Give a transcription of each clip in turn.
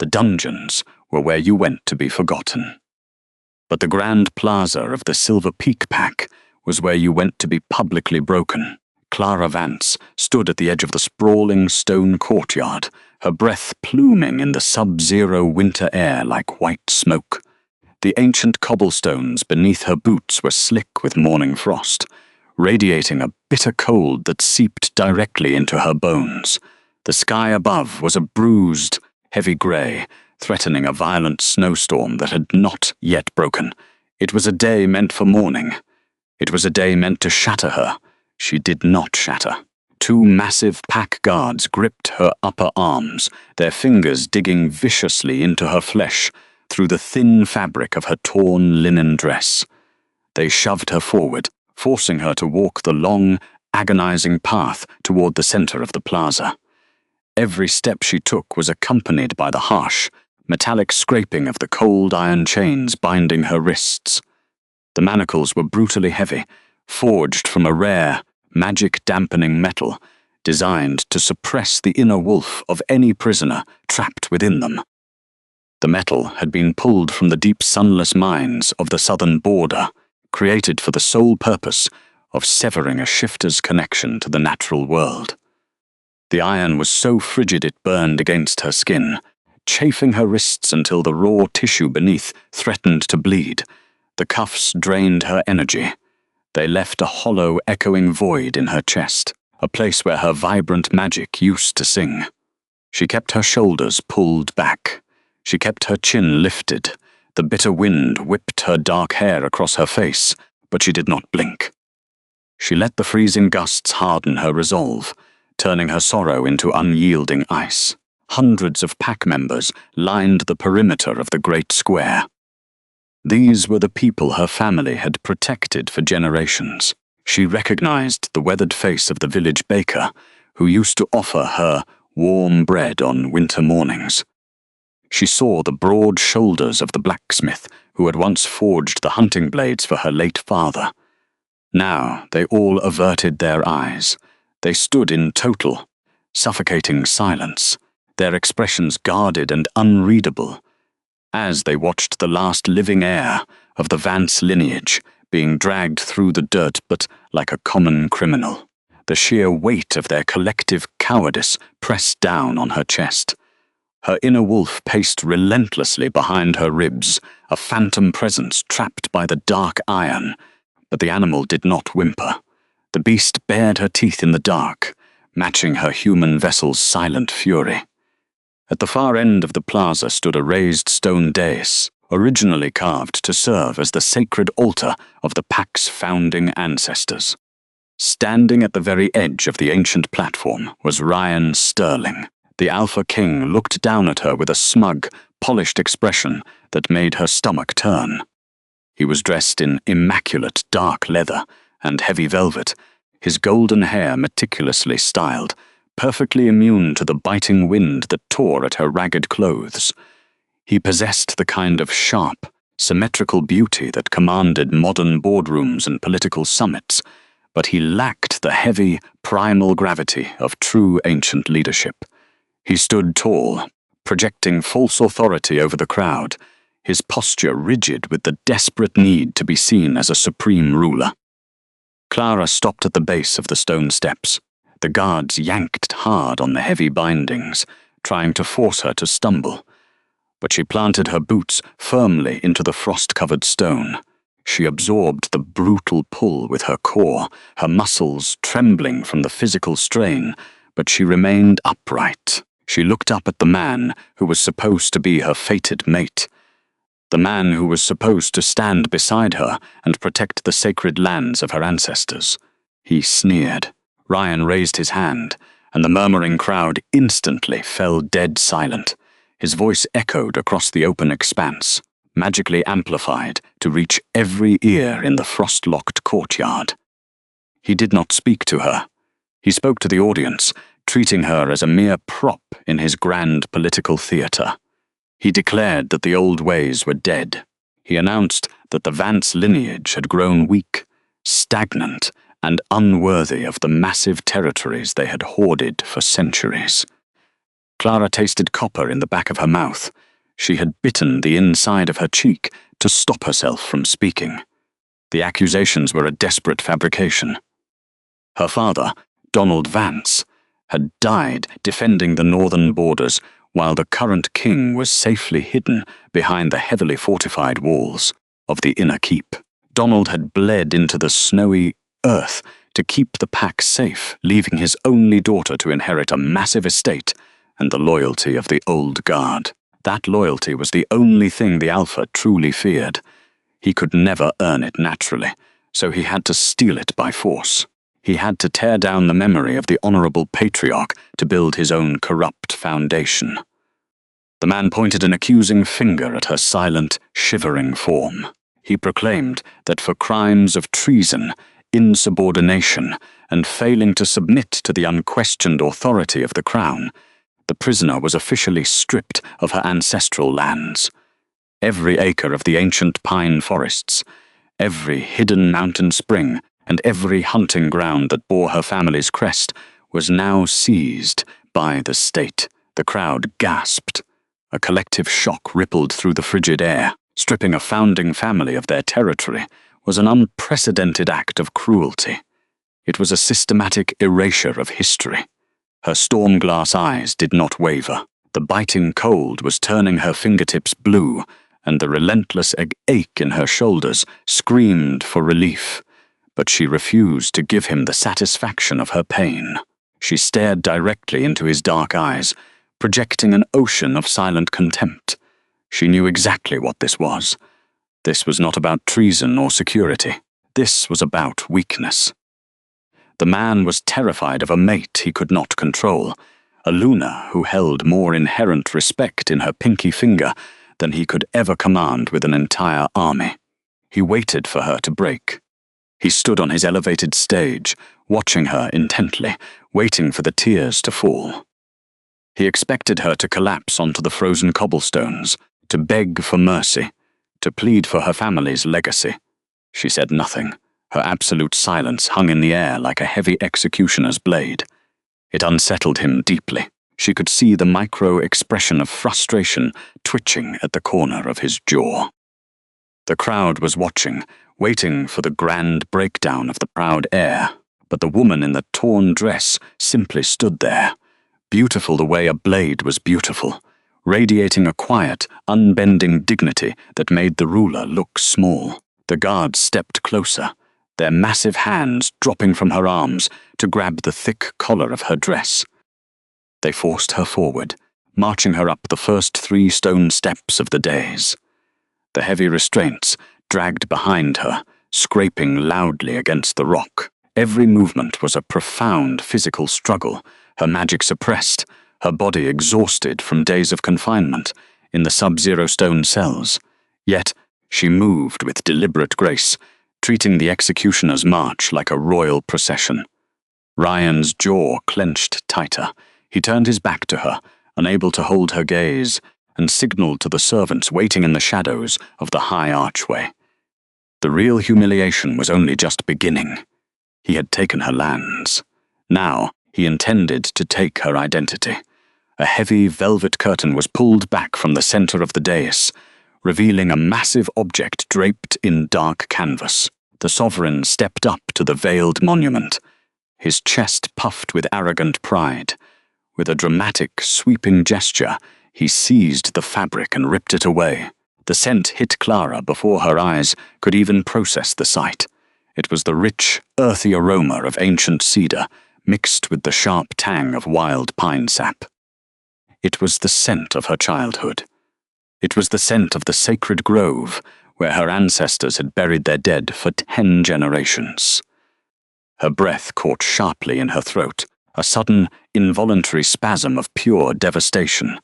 The dungeons were where you went to be forgotten. But the grand plaza of the Silver Peak Pack was where you went to be publicly broken. Clara Vance stood at the edge of the sprawling stone courtyard, her breath pluming in the sub-zero winter air like white smoke. The ancient cobblestones beneath her boots were slick with morning frost, radiating a bitter cold that seeped directly into her bones. The sky above was a bruised, heavy grey, threatening a violent snowstorm that had not yet broken. It was a day meant for mourning. It was a day meant to shatter her. She did not shatter. Two massive pack guards gripped her upper arms, their fingers digging viciously into her flesh through the thin fabric of her torn linen dress. They shoved her forward, forcing her to walk the long, agonizing path toward the center of the plaza. Every step she took was accompanied by the harsh, metallic scraping of the cold iron chains binding her wrists. The manacles were brutally heavy, forged from a rare, magic-dampening metal, designed to suppress the inner wolf of any prisoner trapped within them. The metal had been pulled from the deep sunless mines of the southern border, created for the sole purpose of severing a shifter's connection to the natural world. The iron was so frigid it burned against her skin, chafing her wrists until the raw tissue beneath threatened to bleed. The cuffs drained her energy. They left a hollow, echoing void in her chest, a place where her vibrant magic used to sing. She kept her shoulders pulled back. She kept her chin lifted. The bitter wind whipped her dark hair across her face, but she did not blink. She let the freezing gusts harden her resolve, turning her sorrow into unyielding ice. Hundreds of pack members lined the perimeter of the great square. These were the people her family had protected for generations. She recognized the weathered face of the village baker, who used to offer her warm bread on winter mornings. She saw the broad shoulders of the blacksmith who had once forged the hunting blades for her late father. Now they all averted their eyes. They stood in total, suffocating silence, their expressions guarded and unreadable, as they watched the last living heir of the Vance lineage being dragged through the dirt but like a common criminal. The sheer weight of their collective cowardice pressed down on her chest. Her inner wolf paced relentlessly behind her ribs, a phantom presence trapped by the dark iron, but the animal did not whimper. The beast bared her teeth in the dark, matching her human vessel's silent fury. At the far end of the plaza stood a raised stone dais, originally carved to serve as the sacred altar of the pack's founding ancestors. Standing at the very edge of the ancient platform was Ryan Sterling. The Alpha King looked down at her with a smug, polished expression that made her stomach turn. He was dressed in immaculate dark leather and heavy velvet, his golden hair meticulously styled, perfectly immune to the biting wind that tore at her ragged clothes. He possessed the kind of sharp, symmetrical beauty that commanded modern boardrooms and political summits, but he lacked the heavy, primal gravity of true ancient leadership. He stood tall, projecting false authority over the crowd, his posture rigid with the desperate need to be seen as a supreme ruler. Clara stopped at the base of the stone steps. The guards yanked hard on the heavy bindings, trying to force her to stumble, but she planted her boots firmly into the frost-covered stone. She absorbed the brutal pull with her core, her muscles trembling from the physical strain, but she remained upright. She looked up at the man who was supposed to be her fated mate, the man who was supposed to stand beside her and protect the sacred lands of her ancestors. He sneered. Ryan raised his hand, and the murmuring crowd instantly fell dead silent. His voice echoed across the open expanse, magically amplified to reach every ear in the frost-locked courtyard. He did not speak to her. He spoke to the audience, treating her as a mere prop in his grand political theatre. He declared that the old ways were dead. He announced that the Vance lineage had grown weak, stagnant, and unworthy of the massive territories they had hoarded for centuries. Clara tasted copper in the back of her mouth. She had bitten the inside of her cheek to stop herself from speaking. The accusations were a desperate fabrication. Her father, Donald Vance, had died defending the northern borders while the current king was safely hidden behind the heavily fortified walls of the inner keep. Donald had bled into the snowy earth to keep the pack safe, leaving his only daughter to inherit a massive estate and the loyalty of the old guard. That loyalty was the only thing the Alpha truly feared. He could never earn it naturally, so he had to steal it by force. He had to tear down the memory of the honorable patriarch to build his own corrupt foundation. The man pointed an accusing finger at her silent, shivering form. He proclaimed that for crimes of treason, insubordination, and failing to submit to the unquestioned authority of the crown, the prisoner was officially stripped of her ancestral lands. Every acre of the ancient pine forests, every hidden mountain spring, and every hunting ground that bore her family's crest was now seized by the state. The crowd gasped. A collective shock rippled through the frigid air. Stripping a founding family of their territory was an unprecedented act of cruelty. It was a systematic erasure of history. Her storm-glass eyes did not waver. The biting cold was turning her fingertips blue, and the relentless ache in her shoulders screamed for relief. But she refused to give him the satisfaction of her pain. She stared directly into his dark eyes, projecting an ocean of silent contempt. She knew exactly what this was. This was not about treason or security. This was about weakness. The man was terrified of a mate he could not control, a Luna who held more inherent respect in her pinky finger than he could ever command with an entire army. He waited for her to break. He stood on his elevated stage, watching her intently, waiting for the tears to fall. He expected her to collapse onto the frozen cobblestones, to beg for mercy, to plead for her family's legacy. She said nothing. Her absolute silence hung in the air like a heavy executioner's blade. It unsettled him deeply. She could see the micro-expression of frustration twitching at the corner of his jaw. The crowd was watching, waiting for the grand breakdown of the proud heir, but the woman in the torn dress simply stood there, beautiful the way a blade was beautiful, radiating a quiet, unbending dignity that made the ruler look small. The guards stepped closer, their massive hands dropping from her arms to grab the thick collar of her dress. They forced her forward, marching her up the first 3 stone steps of the dais. The heavy restraints dragged behind her, scraping loudly against the rock. Every movement was a profound physical struggle, her magic suppressed, her body exhausted from days of confinement in the sub-zero stone cells. Yet she moved with deliberate grace, treating the executioner's march like a royal procession. Ryan's jaw clenched tighter. He turned his back to her, unable to hold her gaze, and signaled to the servants waiting in the shadows of the high archway. The real humiliation was only just beginning. He had taken her lands. Now he intended to take her identity. A heavy velvet curtain was pulled back from the center of the dais, revealing a massive object draped in dark canvas. The sovereign stepped up to the veiled monument, his chest puffed with arrogant pride. With a dramatic, sweeping gesture, he seized the fabric and ripped it away. The scent hit Clara before her eyes could even process the sight. It was the rich, earthy aroma of ancient cedar, mixed with the sharp tang of wild pine sap. It was the scent of her childhood. It was the scent of the sacred grove, where her ancestors had buried their dead for 10 generations. Her breath caught sharply in her throat, a sudden, involuntary spasm of pure devastation.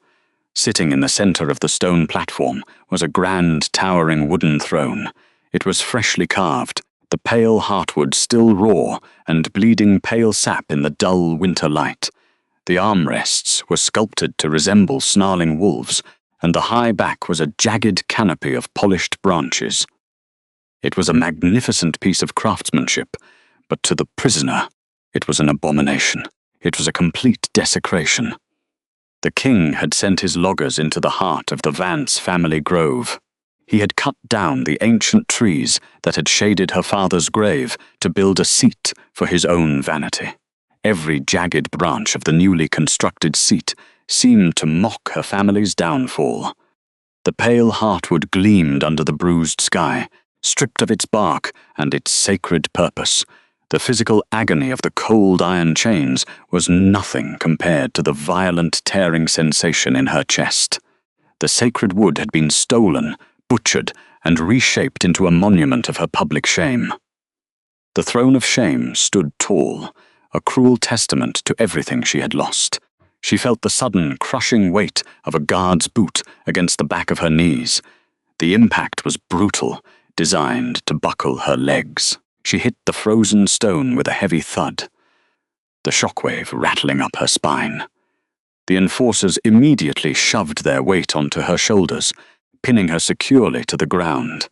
Sitting in the center of the stone platform was a grand, towering wooden throne. It was freshly carved, the pale heartwood still raw and bleeding pale sap in the dull winter light. The armrests were sculpted to resemble snarling wolves, and the high back was a jagged canopy of polished branches. It was a magnificent piece of craftsmanship, but to the prisoner, it was an abomination. It was a complete desecration. The king had sent his loggers into the heart of the Vance family grove. He had cut down the ancient trees that had shaded her father's grave to build a seat for his own vanity. Every jagged branch of the newly constructed seat seemed to mock her family's downfall. The pale heartwood gleamed under the bruised sky, stripped of its bark and its sacred purpose. The physical agony of the cold iron chains was nothing compared to the violent tearing sensation in her chest. The sacred wood had been stolen, butchered, and reshaped into a monument of her public shame. The throne of shame stood tall, a cruel testament to everything she had lost. She felt the sudden, crushing weight of a guard's boot against the back of her knees. The impact was brutal, designed to buckle her legs. She hit the frozen stone with a heavy thud, the shockwave rattling up her spine. The enforcers immediately shoved their weight onto her shoulders, pinning her securely to the ground.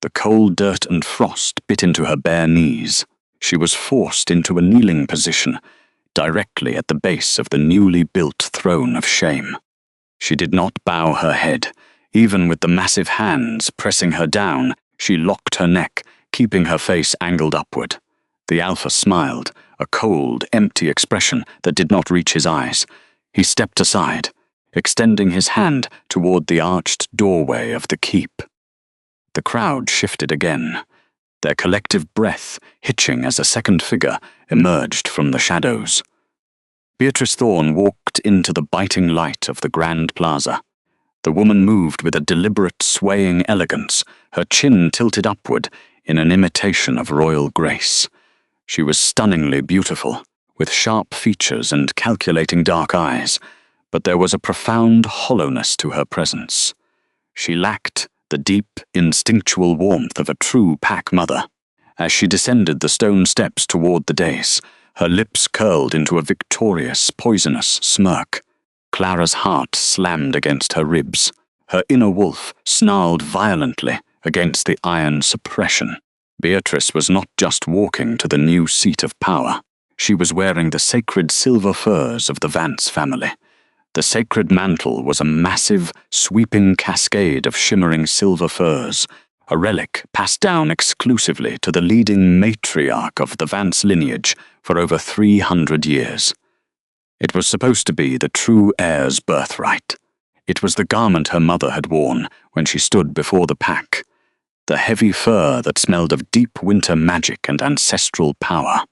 The cold dirt and frost bit into her bare knees. She was forced into a kneeling position, directly at the base of the newly built throne of shame. She did not bow her head. Even with the massive hands pressing her down, she locked her neck, keeping her face angled upward. The Alpha smiled, a cold, empty expression that did not reach his eyes. He stepped aside, extending his hand toward the arched doorway of the keep. The crowd shifted again, their collective breath hitching as a second figure emerged from the shadows. Beatrice Thorne walked into the biting light of the Grand Plaza. The woman moved with a deliberate, swaying elegance, her chin tilted upward in an imitation of royal grace. She was stunningly beautiful, with sharp features and calculating dark eyes, but there was a profound hollowness to her presence. She lacked the deep, instinctual warmth of a true pack mother. As she descended the stone steps toward the dais, her lips curled into a victorious, poisonous smirk. Clara's heart slammed against her ribs. Her inner wolf snarled violently against the iron suppression. Beatrice was not just walking to the new seat of power. She was wearing the sacred silver furs of the Vance family. The sacred mantle was a massive, sweeping cascade of shimmering silver furs, a relic passed down exclusively to the leading matriarch of the Vance lineage for over 300 years. It was supposed to be the true heir's birthright. It was the garment her mother had worn when she stood before the pack, the heavy fur that smelled of deep winter magic and ancestral power.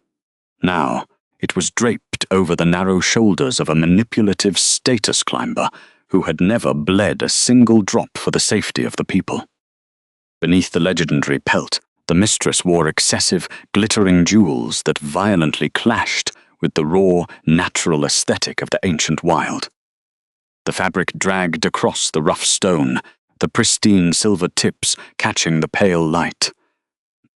Now, it was draped over the narrow shoulders of a manipulative status climber who had never bled a single drop for the safety of the people. Beneath the legendary pelt, the Mistress wore excessive, glittering jewels that violently clashed with the raw, natural aesthetic of the ancient wild. The fabric dragged across the rough stone, the pristine silver tips catching the pale light.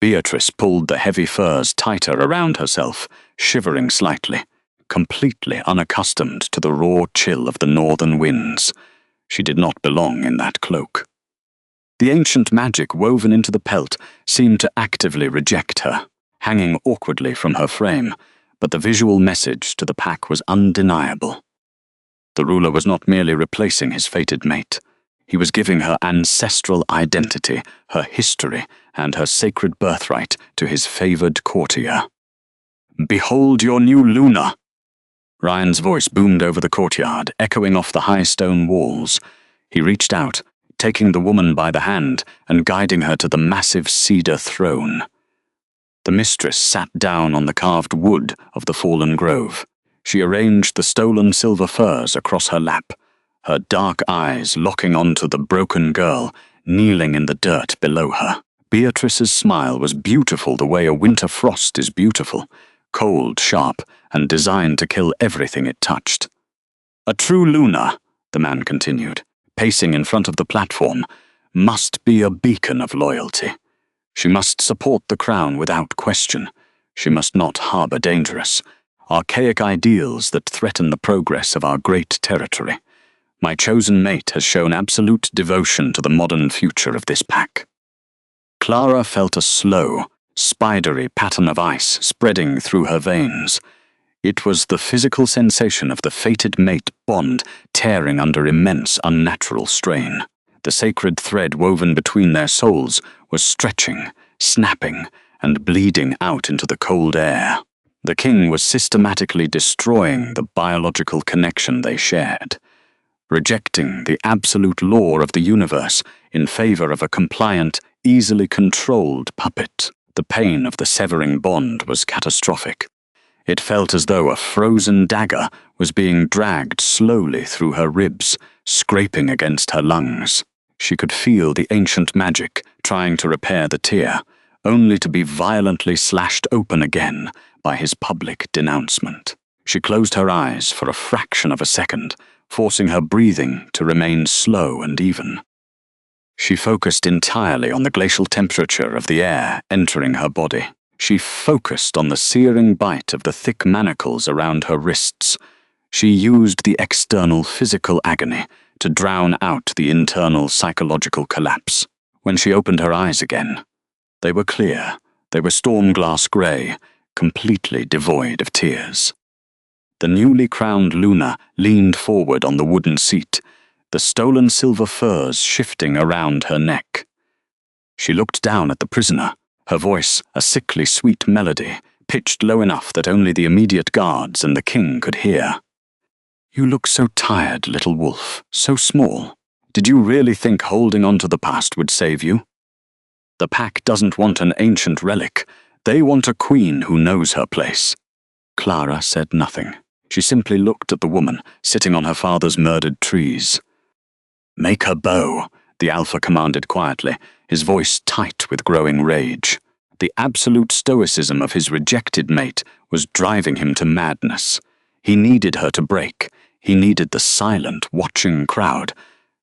Beatrice pulled the heavy furs tighter around herself, shivering slightly, completely unaccustomed to the raw chill of the northern winds. She did not belong in that cloak. The ancient magic woven into the pelt seemed to actively reject her, hanging awkwardly from her frame, but the visual message to the pack was undeniable. The ruler was not merely replacing his fated mate. He was giving her ancestral identity, her history, and her sacred birthright to his favored courtier. "Behold your new Luna!" Ryan's voice boomed over the courtyard, echoing off the high stone walls. He reached out, taking the woman by the hand and guiding her to the massive cedar throne. The Mistress sat down on the carved wood of the fallen grove. She arranged the stolen silver furs across her lap, her dark eyes locking onto the broken girl, kneeling in the dirt below her. Beatrice's smile was beautiful the way a winter frost is beautiful, cold, sharp, and designed to kill everything it touched. "A true Luna," the man continued, pacing in front of the platform, "must be a beacon of loyalty. She must support the crown without question. She must not harbor dangerous, archaic ideals that threaten the progress of our great territory. My chosen mate has shown absolute devotion to the modern future of this pack." Clara felt a slow, spidery pattern of ice spreading through her veins. It was the physical sensation of the fated-mate bond tearing under immense unnatural strain. The sacred thread woven between their souls was stretching, snapping, and bleeding out into the cold air. The king was systematically destroying the biological connection they shared, rejecting the absolute law of the universe in favor of a compliant, easily controlled puppet. The pain of the severing bond was catastrophic. It felt as though a frozen dagger was being dragged slowly through her ribs, scraping against her lungs. She could feel the ancient magic trying to repair the tear, only to be violently slashed open again by his public denouncement. She closed her eyes for a fraction of a second, forcing her breathing to remain slow and even. She focused entirely on the glacial temperature of the air entering her body. She focused on the searing bite of the thick manacles around her wrists. She used the external physical agony to drown out the internal psychological collapse. When she opened her eyes again, they were clear. They were storm-glass grey, completely devoid of tears. The newly crowned Luna leaned forward on the wooden seat, the stolen silver furs shifting around her neck. She looked down at the prisoner, her voice a sickly sweet melody, pitched low enough that only the immediate guards and the king could hear. "You look so tired, little wolf, so small. Did you really think holding on to the past would save you? The pack doesn't want an ancient relic. They want a queen who knows her place." Clara said nothing. She simply looked at the woman sitting on her father's murdered trees. "Make her bow," the Alpha commanded quietly, his voice tight with growing rage. The absolute stoicism of his rejected mate was driving him to madness. He needed her to break. He needed the silent, watching crowd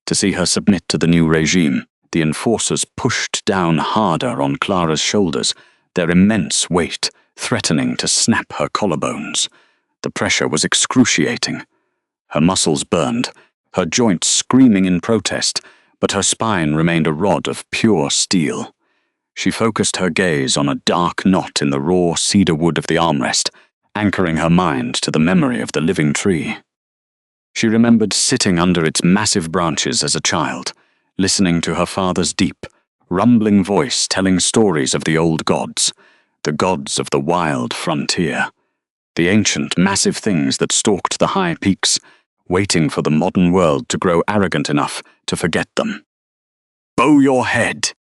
to see her submit to the new regime. The enforcers pushed down harder on Clara's shoulders, their immense weight threatening to snap her collarbones. The pressure was excruciating. Her muscles burned, her joints screaming in protest, but her spine remained a rod of pure steel. She focused her gaze on a dark knot in the raw cedar wood of the armrest, anchoring her mind to the memory of the living tree. She remembered sitting under its massive branches as a child, listening to her father's deep, rumbling voice telling stories of the old gods, the gods of the wild frontier, the ancient, massive things that stalked the high peaks, waiting for the modern world to grow arrogant enough to forget them. "Bow your head!"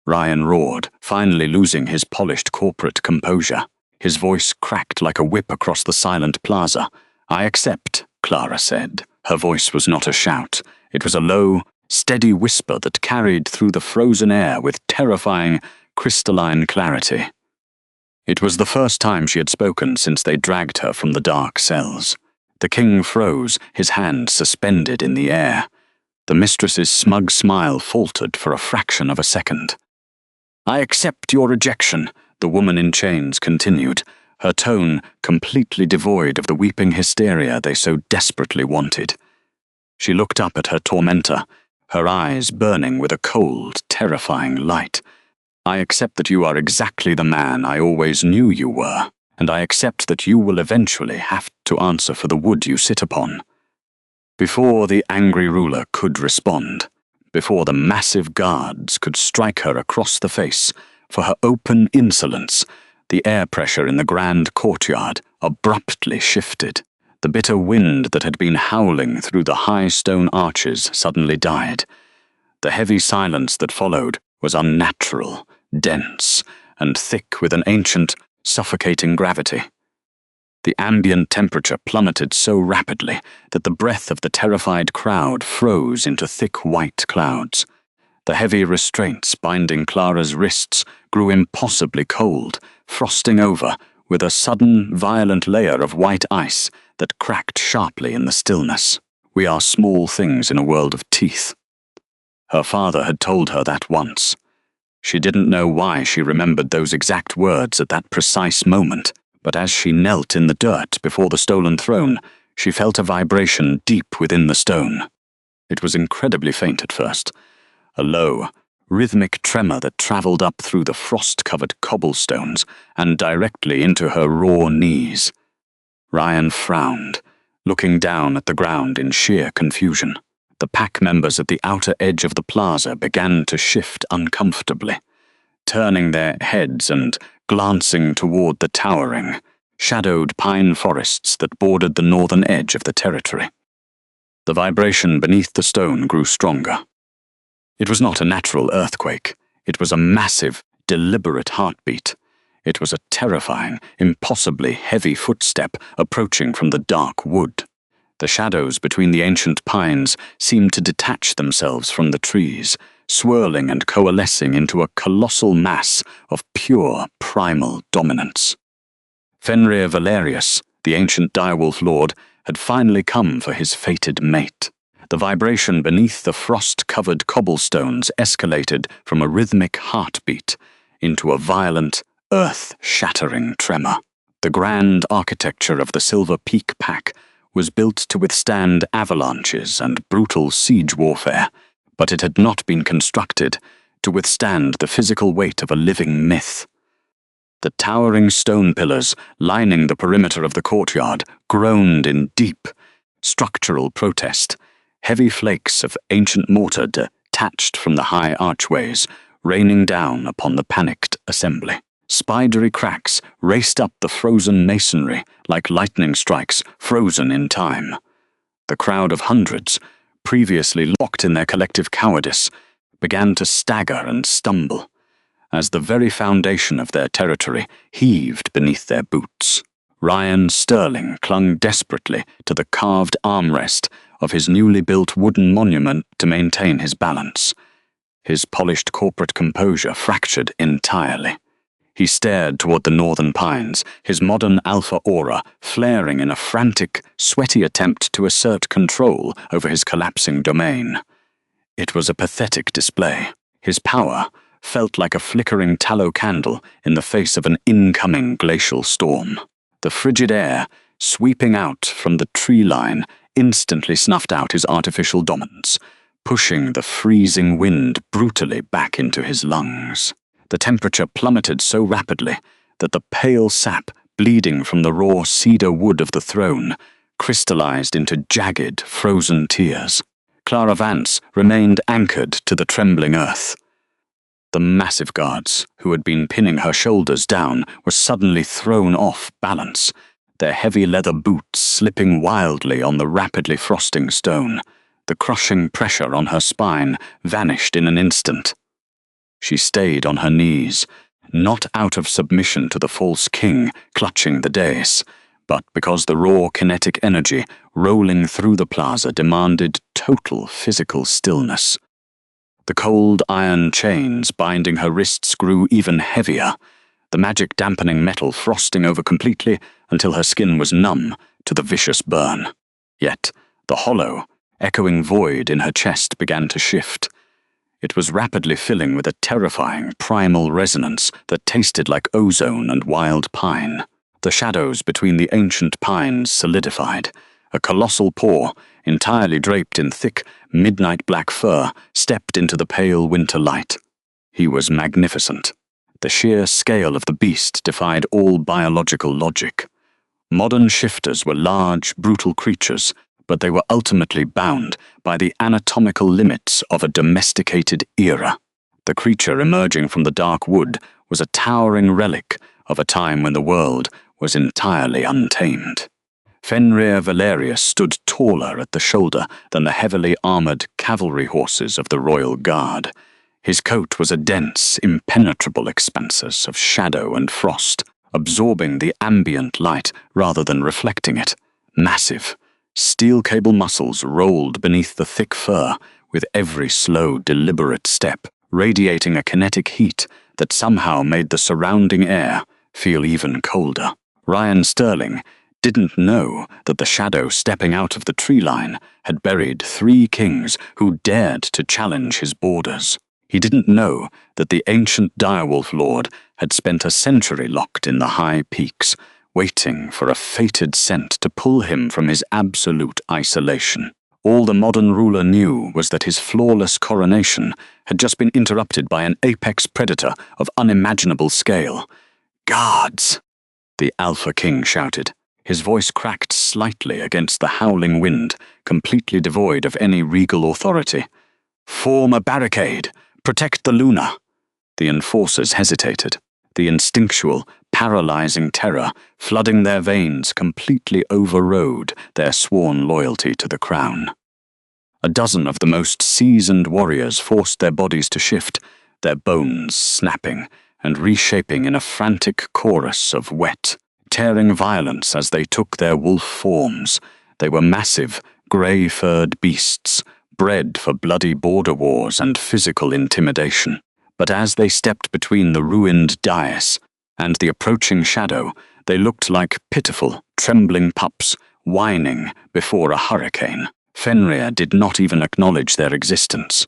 Ryan roared, finally losing his polished corporate composure. His voice cracked like a whip across the silent plaza. "I accept," Clara said. Her voice was not a shout. It was a low, steady whisper that carried through the frozen air with terrifying, crystalline clarity. It was the first time she had spoken since they dragged her from the dark cells. The king froze, his hand suspended in the air. The mistress's smug smile faltered for a fraction of a second. "I accept your rejection," the woman in chains continued, her tone completely devoid of the weeping hysteria they so desperately wanted. She looked up at her tormentor, her eyes burning with a cold, terrifying light. "I accept that you are exactly the man I always knew you were, and I accept that you will eventually have to answer for the wood you sit upon." Before the angry ruler could respond, before the massive guards could strike her across the face for her open insolence, the air pressure in the grand courtyard abruptly shifted. The bitter wind that had been howling through the high stone arches suddenly died. The heavy silence that followed was unnatural, dense, and thick with an ancient, suffocating gravity. The ambient temperature plummeted so rapidly that the breath of the terrified crowd froze into thick white clouds. The heavy restraints binding Clara's wrists grew impossibly cold, frosting over with a sudden, violent layer of white ice that cracked sharply in the stillness. "We are small things in a world of teeth." Her father had told her that once. She didn't know why she remembered those exact words at that precise moment, but as she knelt in the dirt before the stolen throne, she felt a vibration deep within the stone. It was incredibly faint at first, a low, rhythmic tremor that traveled up through the frost-covered cobblestones and directly into her raw knees. Ryan frowned, looking down at the ground in sheer confusion. The pack members at the outer edge of the plaza began to shift uncomfortably, turning their heads and glancing toward the towering, shadowed pine forests that bordered the northern edge of the territory. The vibration beneath the stone grew stronger. It was not a natural earthquake. It was a massive, deliberate heartbeat. It was a terrifying, impossibly heavy footstep approaching from the dark wood. The shadows between the ancient pines seemed to detach themselves from the trees, swirling and coalescing into a colossal mass of pure, primal dominance. Fenrir Valerius, the ancient Direwolf Lord, had finally come for his fated mate. The vibration beneath the frost-covered cobblestones escalated from a rhythmic heartbeat into a violent, earth-shattering tremor. The grand architecture of the Silver Peak Pack was built to withstand avalanches and brutal siege warfare, but it had not been constructed to withstand the physical weight of a living myth. The towering stone pillars lining the perimeter of the courtyard groaned in deep, structural protest. Heavy flakes of ancient mortar detached from the high archways, raining down upon the panicked assembly. Spidery cracks raced up the frozen masonry like lightning strikes frozen in time. The crowd of hundreds, previously locked in their collective cowardice, began to stagger and stumble as the very foundation of their territory heaved beneath their boots. Ryan Sterling clung desperately to the carved armrest of his newly built wooden monument to maintain his balance. His polished corporate composure fractured entirely. He stared toward the northern pines, his modern alpha aura flaring in a frantic, sweaty attempt to assert control over his collapsing domain. It was a pathetic display. His power felt like a flickering tallow candle in the face of an incoming glacial storm. The frigid air, sweeping out from the tree line, instantly snuffed out his artificial dominance, pushing the freezing wind brutally back into his lungs. The temperature plummeted so rapidly that the pale sap bleeding from the raw cedar wood of the throne crystallized into jagged, frozen tears. Clara Vance remained anchored to the trembling earth. The massive guards, who had been pinning her shoulders down, were suddenly thrown off balance, their heavy leather boots slipping wildly on the rapidly frosting stone. The crushing pressure on her spine vanished in an instant. She stayed on her knees, not out of submission to the false king clutching the dais, but because the raw kinetic energy rolling through the plaza demanded total physical stillness. The cold iron chains binding her wrists grew even heavier, the magic dampening metal frosting over completely until her skin was numb to the vicious burn. Yet the hollow, echoing void in her chest began to shift. It was rapidly filling with a terrifying primal resonance that tasted like ozone and wild pine. The shadows between the ancient pines solidified. A colossal paw, entirely draped in thick, midnight black fur, stepped into the pale winter light. He was magnificent. The sheer scale of the beast defied all biological logic. Modern shifters were large, brutal creatures, but they were ultimately bound by the anatomical limits of a domesticated era. The creature emerging from the dark wood was a towering relic of a time when the world was entirely untamed. Fenrir Valerius stood taller at the shoulder than the heavily armored cavalry horses of the royal guard. His coat was a dense, impenetrable expanse of shadow and frost, absorbing the ambient light rather than reflecting it. Massive, steel-cable muscles rolled beneath the thick fur with every slow, deliberate step, radiating a kinetic heat that somehow made the surrounding air feel even colder. Ryan Sterling didn't know that the shadow stepping out of the tree line had buried 3 kings who dared to challenge his borders. He didn't know that the ancient Direwolf Lord had spent a century locked in the high peaks, waiting for a fated scent to pull him from his absolute isolation. All the modern ruler knew was that his flawless coronation had just been interrupted by an apex predator of unimaginable scale. "Guards!" the Alpha King shouted. His voice cracked slightly against the howling wind, completely devoid of any regal authority. "Form a barricade! Protect the Luna!" The enforcers hesitated. The instinctual, paralyzing terror flooding their veins completely overrode their sworn loyalty to the crown. A dozen of the most seasoned warriors forced their bodies to shift, their bones snapping and reshaping in a frantic chorus of wet, tearing violence as they took their wolf forms. They were massive, grey-furred beasts, bred for bloody border wars and physical intimidation. But as they stepped between the ruined dais and the approaching shadow, they looked like pitiful, trembling pups, whining before a hurricane. Fenrir did not even acknowledge their existence.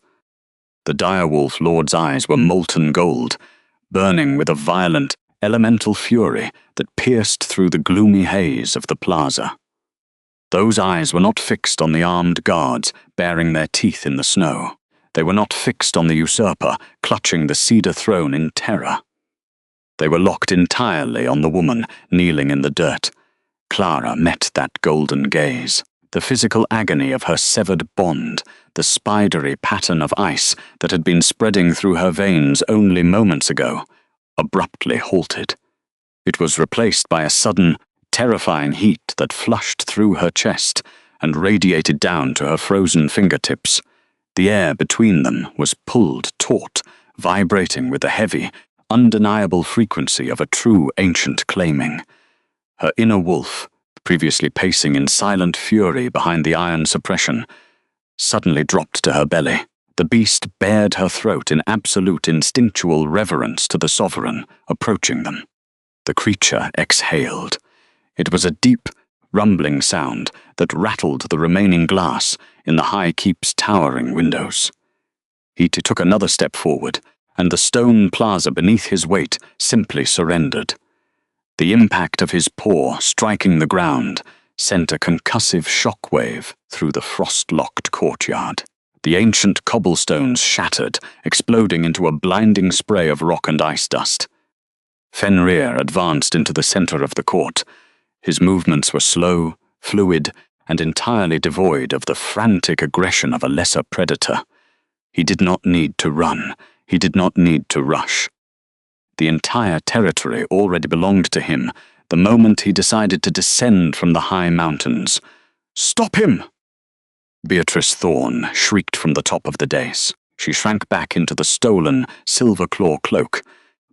The Direwolf Lord's eyes were molten gold, burning with a violent, elemental fury that pierced through the gloomy haze of the plaza. Those eyes were not fixed on the armed guards baring their teeth in the snow. They were not fixed on the usurper clutching the cedar throne in terror. They were locked entirely on the woman kneeling in the dirt. Clara met that golden gaze. The physical agony of her severed bond, the spidery pattern of ice that had been spreading through her veins only moments ago, abruptly halted. It was replaced by a sudden, terrifying heat that flushed through her chest and radiated down to her frozen fingertips. The air between them was pulled taut, vibrating with the heavy, undeniable frequency of a true ancient claiming. Her inner wolf, previously pacing in silent fury behind the iron suppression, suddenly dropped to her belly. The beast bared her throat in absolute instinctual reverence to the sovereign approaching them. The creature exhaled. It was a deep, rumbling sound that rattled the remaining glass in the High Keep's towering windows. He took another step forward, and the stone plaza beneath his weight simply surrendered. The impact of his paw striking the ground sent a concussive shockwave through the frost-locked courtyard. The ancient cobblestones shattered, exploding into a blinding spray of rock and ice dust. Fenrir advanced into the center of the court. His movements were slow, fluid, and entirely devoid of the frantic aggression of a lesser predator. He did not need to run. He did not need to rush. The entire territory already belonged to him the moment he decided to descend from the high mountains. "Stop him!" Beatrice Thorne shrieked from the top of the dais. She shrank back into the stolen silver claw cloak,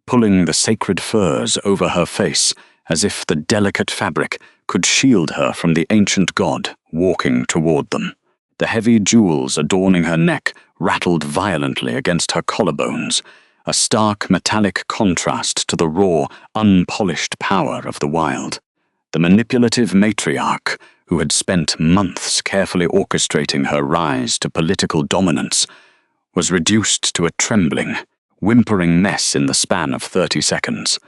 pulling the sacred furs over her face as if the delicate fabric could shield her from the ancient god walking toward them. The heavy jewels adorning her neck rattled violently against her collarbones, a stark metallic contrast to the raw, unpolished power of the wild. The manipulative matriarch, who had spent months carefully orchestrating her rise to political dominance, was reduced to a trembling, whimpering mess in the span of 30 seconds.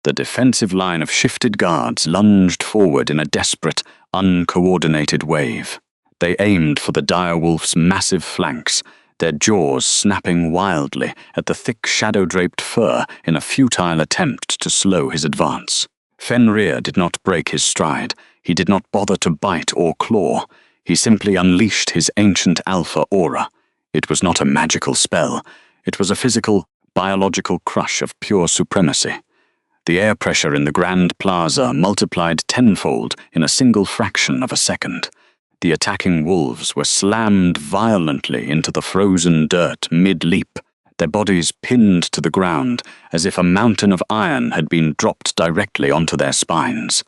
The defensive line of shifted guards lunged forward in a desperate, uncoordinated wave. They aimed for the direwolf's massive flanks, their jaws snapping wildly at the thick shadow-draped fur in a futile attempt to slow his advance. Fenrir did not break his stride. He did not bother to bite or claw. He simply unleashed his ancient alpha aura. It was not a magical spell. It was a physical, biological crush of pure supremacy. The air pressure in the Grand Plaza multiplied tenfold in a single fraction of a second. The attacking wolves were slammed violently into the frozen dirt mid-leap, their bodies pinned to the ground as if a mountain of iron had been dropped directly onto their spines.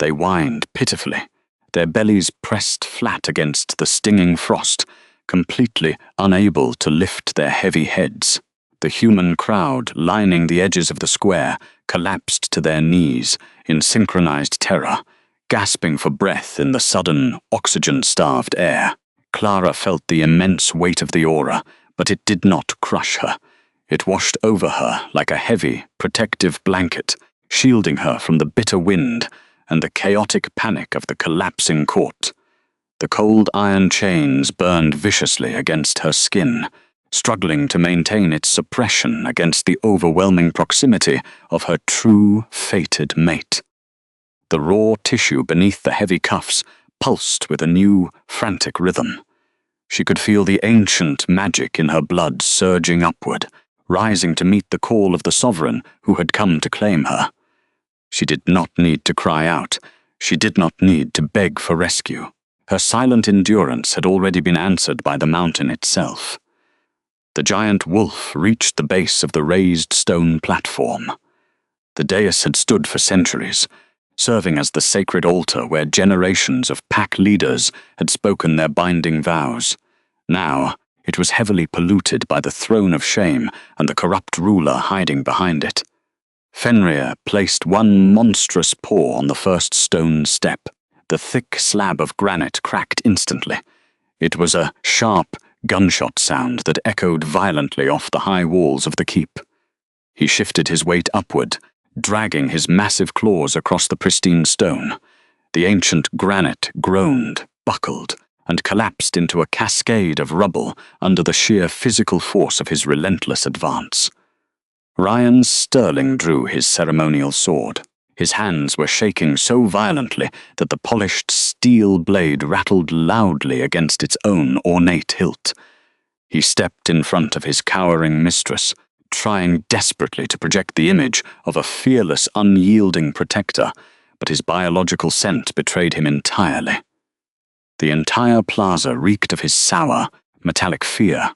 They whined pitifully, their bellies pressed flat against the stinging frost, completely unable to lift their heavy heads. The human crowd lining the edges of the square collapsed to their knees in synchronized terror, gasping for breath in the sudden, oxygen-starved air. Clara felt the immense weight of the aura, but it did not crush her. It washed over her like a heavy, protective blanket, shielding her from the bitter wind and the chaotic panic of the collapsing court. The cold iron chains burned viciously against her skin, struggling to maintain its suppression against the overwhelming proximity of her true, fated mate. The raw tissue beneath the heavy cuffs pulsed with a new, frantic rhythm. She could feel the ancient magic in her blood surging upward, rising to meet the call of the sovereign who had come to claim her. She did not need to cry out. She did not need to beg for rescue. Her silent endurance had already been answered by the mountain itself. The giant wolf reached the base of the raised stone platform. The dais had stood for centuries, serving as the sacred altar where generations of pack leaders had spoken their binding vows. Now, it was heavily polluted by the throne of shame and the corrupt ruler hiding behind it. Fenrir placed one monstrous paw on the first stone step. The thick slab of granite cracked instantly. It was a sharp gunshot sound that echoed violently off the high walls of the keep. He shifted his weight upward, dragging his massive claws across the pristine stone. The ancient granite groaned, buckled, and collapsed into a cascade of rubble under the sheer physical force of his relentless advance. Ryan Sterling drew his ceremonial sword. His hands were shaking so violently that the polished steel blade rattled loudly against its own ornate hilt. He stepped in front of his cowering mistress, trying desperately to project the image of a fearless, unyielding protector, but his biological scent betrayed him entirely. The entire plaza reeked of his sour, metallic fear.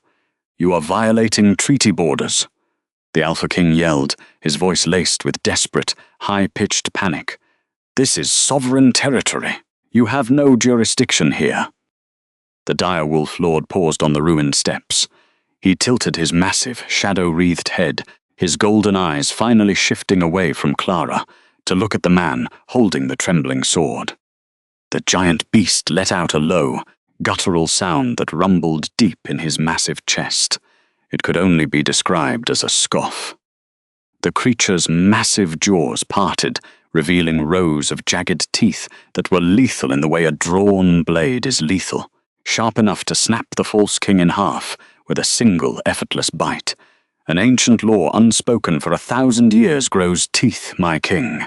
"You are violating treaty borders," the Alpha King yelled, his voice laced with desperate, high-pitched panic. "This is sovereign territory. You have no jurisdiction here." The Direwolf Lord paused on the ruined steps. He tilted his massive, shadow-wreathed head, his golden eyes finally shifting away from Clara, to look at the man holding the trembling sword. The giant beast let out a low, guttural sound that rumbled deep in his massive chest. It could only be described as a scoff. The creature's massive jaws parted, revealing rows of jagged teeth that were lethal in the way a drawn blade is lethal, sharp enough to snap the false king in half with a single effortless bite. An ancient law unspoken for 1,000 years grows teeth, my king.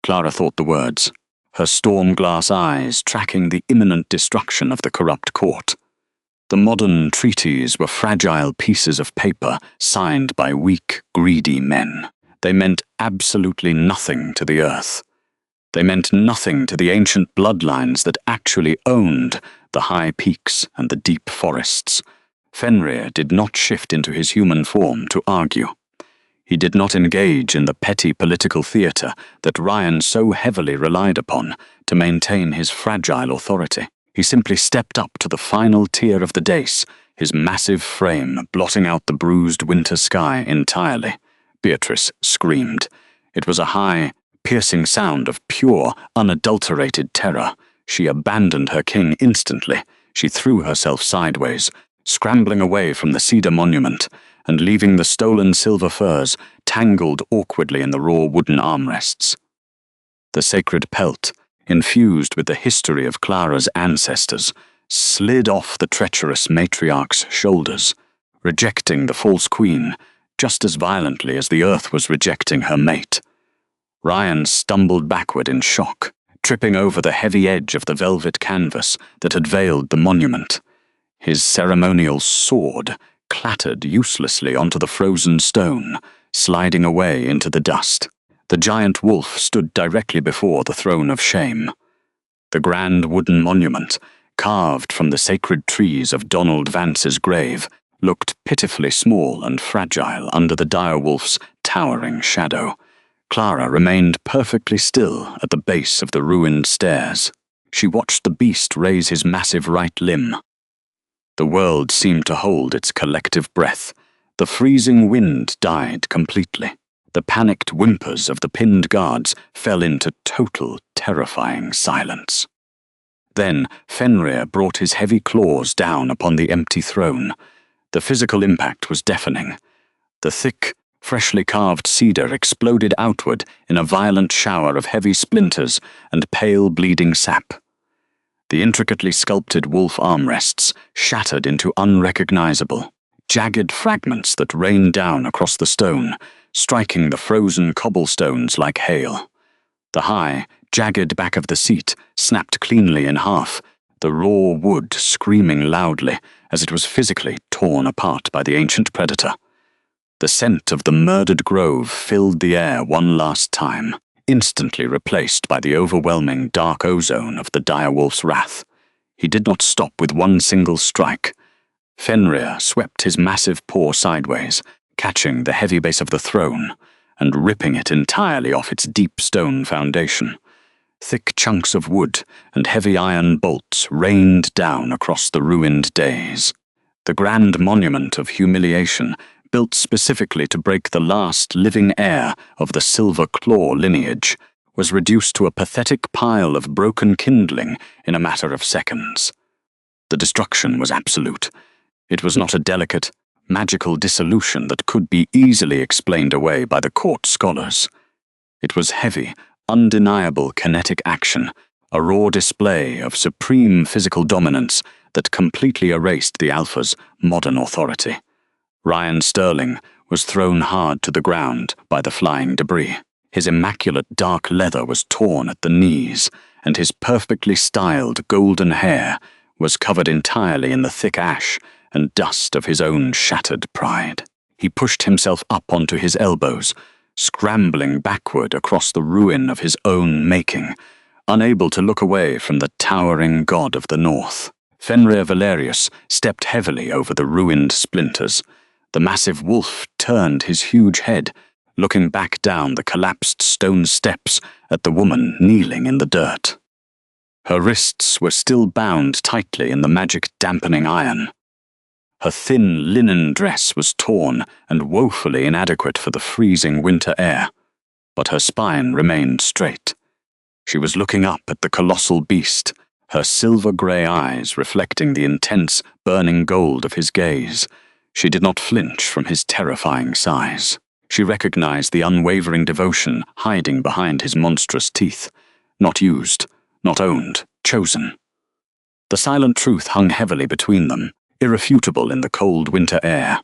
Clara thought the words, her storm-glass eyes tracking the imminent destruction of the corrupt court. The modern treaties were fragile pieces of paper signed by weak, greedy men. They meant absolutely nothing to the earth. They meant nothing to the ancient bloodlines that actually owned the high peaks and the deep forests. Fenrir did not shift into his human form to argue. He did not engage in the petty political theatre that Ryan so heavily relied upon to maintain his fragile authority. He simply stepped up to the final tier of the dais, his massive frame blotting out the bruised winter sky entirely. Beatrice screamed. It was a high, piercing sound of pure, unadulterated terror. She abandoned her king instantly. She threw herself sideways, scrambling away from the cedar monument, and leaving the stolen silver furs tangled awkwardly in the raw wooden armrests. The sacred pelt, infused with the history of Clara's ancestors, slid off the treacherous matriarch's shoulders, rejecting the false queen just as violently as the earth was rejecting her mate. Ryan stumbled backward in shock, tripping over the heavy edge of the velvet canvas that had veiled the monument. His ceremonial sword clattered uselessly onto the frozen stone, sliding away into the dust. The giant wolf stood directly before the throne of shame. The grand wooden monument, carved from the sacred trees of Donald Vance's grave, looked pitifully small and fragile under the direwolf's towering shadow. Clara remained perfectly still at the base of the ruined stairs. She watched the beast raise his massive right limb. The world seemed to hold its collective breath. The freezing wind died completely. The panicked whimpers of the pinned guards fell into total, terrifying silence. Then Fenrir brought his heavy claws down upon the empty throne. The physical impact was deafening. The thick, freshly carved cedar exploded outward in a violent shower of heavy splinters and pale bleeding sap. The intricately sculpted wolf armrests shattered into unrecognizable, jagged fragments that rained down across the stone, striking the frozen cobblestones like hail. The high, jagged back of the seat snapped cleanly in half, the raw wood screaming loudly as it was physically torn apart by the ancient predator. The scent of the murdered grove filled the air one last time, instantly replaced by the overwhelming dark ozone of the direwolf's wrath. He did not stop with one single strike. Fenrir swept his massive paw sideways, catching the heavy base of the throne and ripping it entirely off its deep stone foundation. Thick chunks of wood and heavy iron bolts rained down across the ruined dais. The grand monument of humiliation, built specifically to break the last living heir of the Silver Claw lineage, was reduced to a pathetic pile of broken kindling in a matter of seconds. The destruction was absolute. It was not a delicate, magical dissolution that could be easily explained away by the court scholars. It was heavy, undeniable kinetic action, a raw display of supreme physical dominance that completely erased the Alpha's modern authority. Ryan Sterling was thrown hard to the ground by the flying debris. His immaculate dark leather was torn at the knees, and his perfectly styled golden hair was covered entirely in the thick ash and dust of his own shattered pride. He pushed himself up onto his elbows, scrambling backward across the ruin of his own making, unable to look away from the towering god of the north. Fenrir Valerius stepped heavily over the ruined splinters. The massive wolf turned his huge head, looking back down the collapsed stone steps at the woman kneeling in the dirt. Her wrists were still bound tightly in the magic dampening iron. Her thin linen dress was torn and woefully inadequate for the freezing winter air, but her spine remained straight. She was looking up at the colossal beast, her silver-grey eyes reflecting the intense, burning gold of his gaze. She did not flinch from his terrifying size. She recognized the unwavering devotion hiding behind his monstrous teeth. Not used, not owned, chosen. The silent truth hung heavily between them, irrefutable in the cold winter air.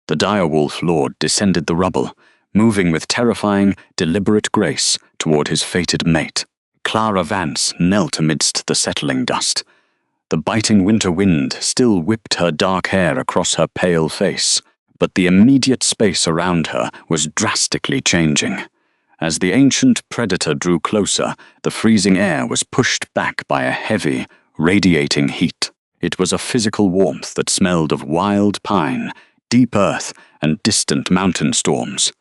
The Direwolf Lord descended the rubble, moving with terrifying, deliberate grace toward his fated mate. Clara Vance knelt amidst the settling dust. The biting winter wind still whipped her dark hair across her pale face, but the immediate space around her was drastically changing. As the ancient predator drew closer, the freezing air was pushed back by a heavy, radiating heat. It was a physical warmth that smelled of wild pine, deep earth, and distant mountain storms.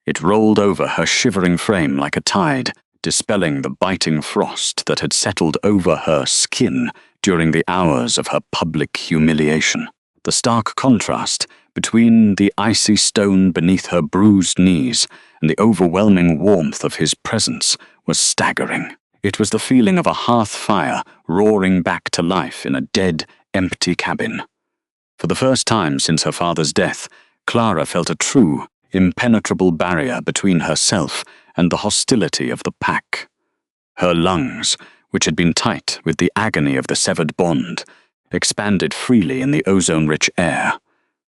It rolled over her shivering frame like a tide, dispelling the biting frost that had settled over her skin during the hours of her public humiliation. The stark contrast between the icy stone beneath her bruised knees and the overwhelming warmth of his presence was staggering. It was the feeling of a hearth fire roaring back to life in a dead, empty cabin. For the first time since her father's death, Clara felt a true, impenetrable barrier between herself and the hostility of the pack. Her lungs, which had been tight with the agony of the severed bond, expanded freely in the ozone-rich air.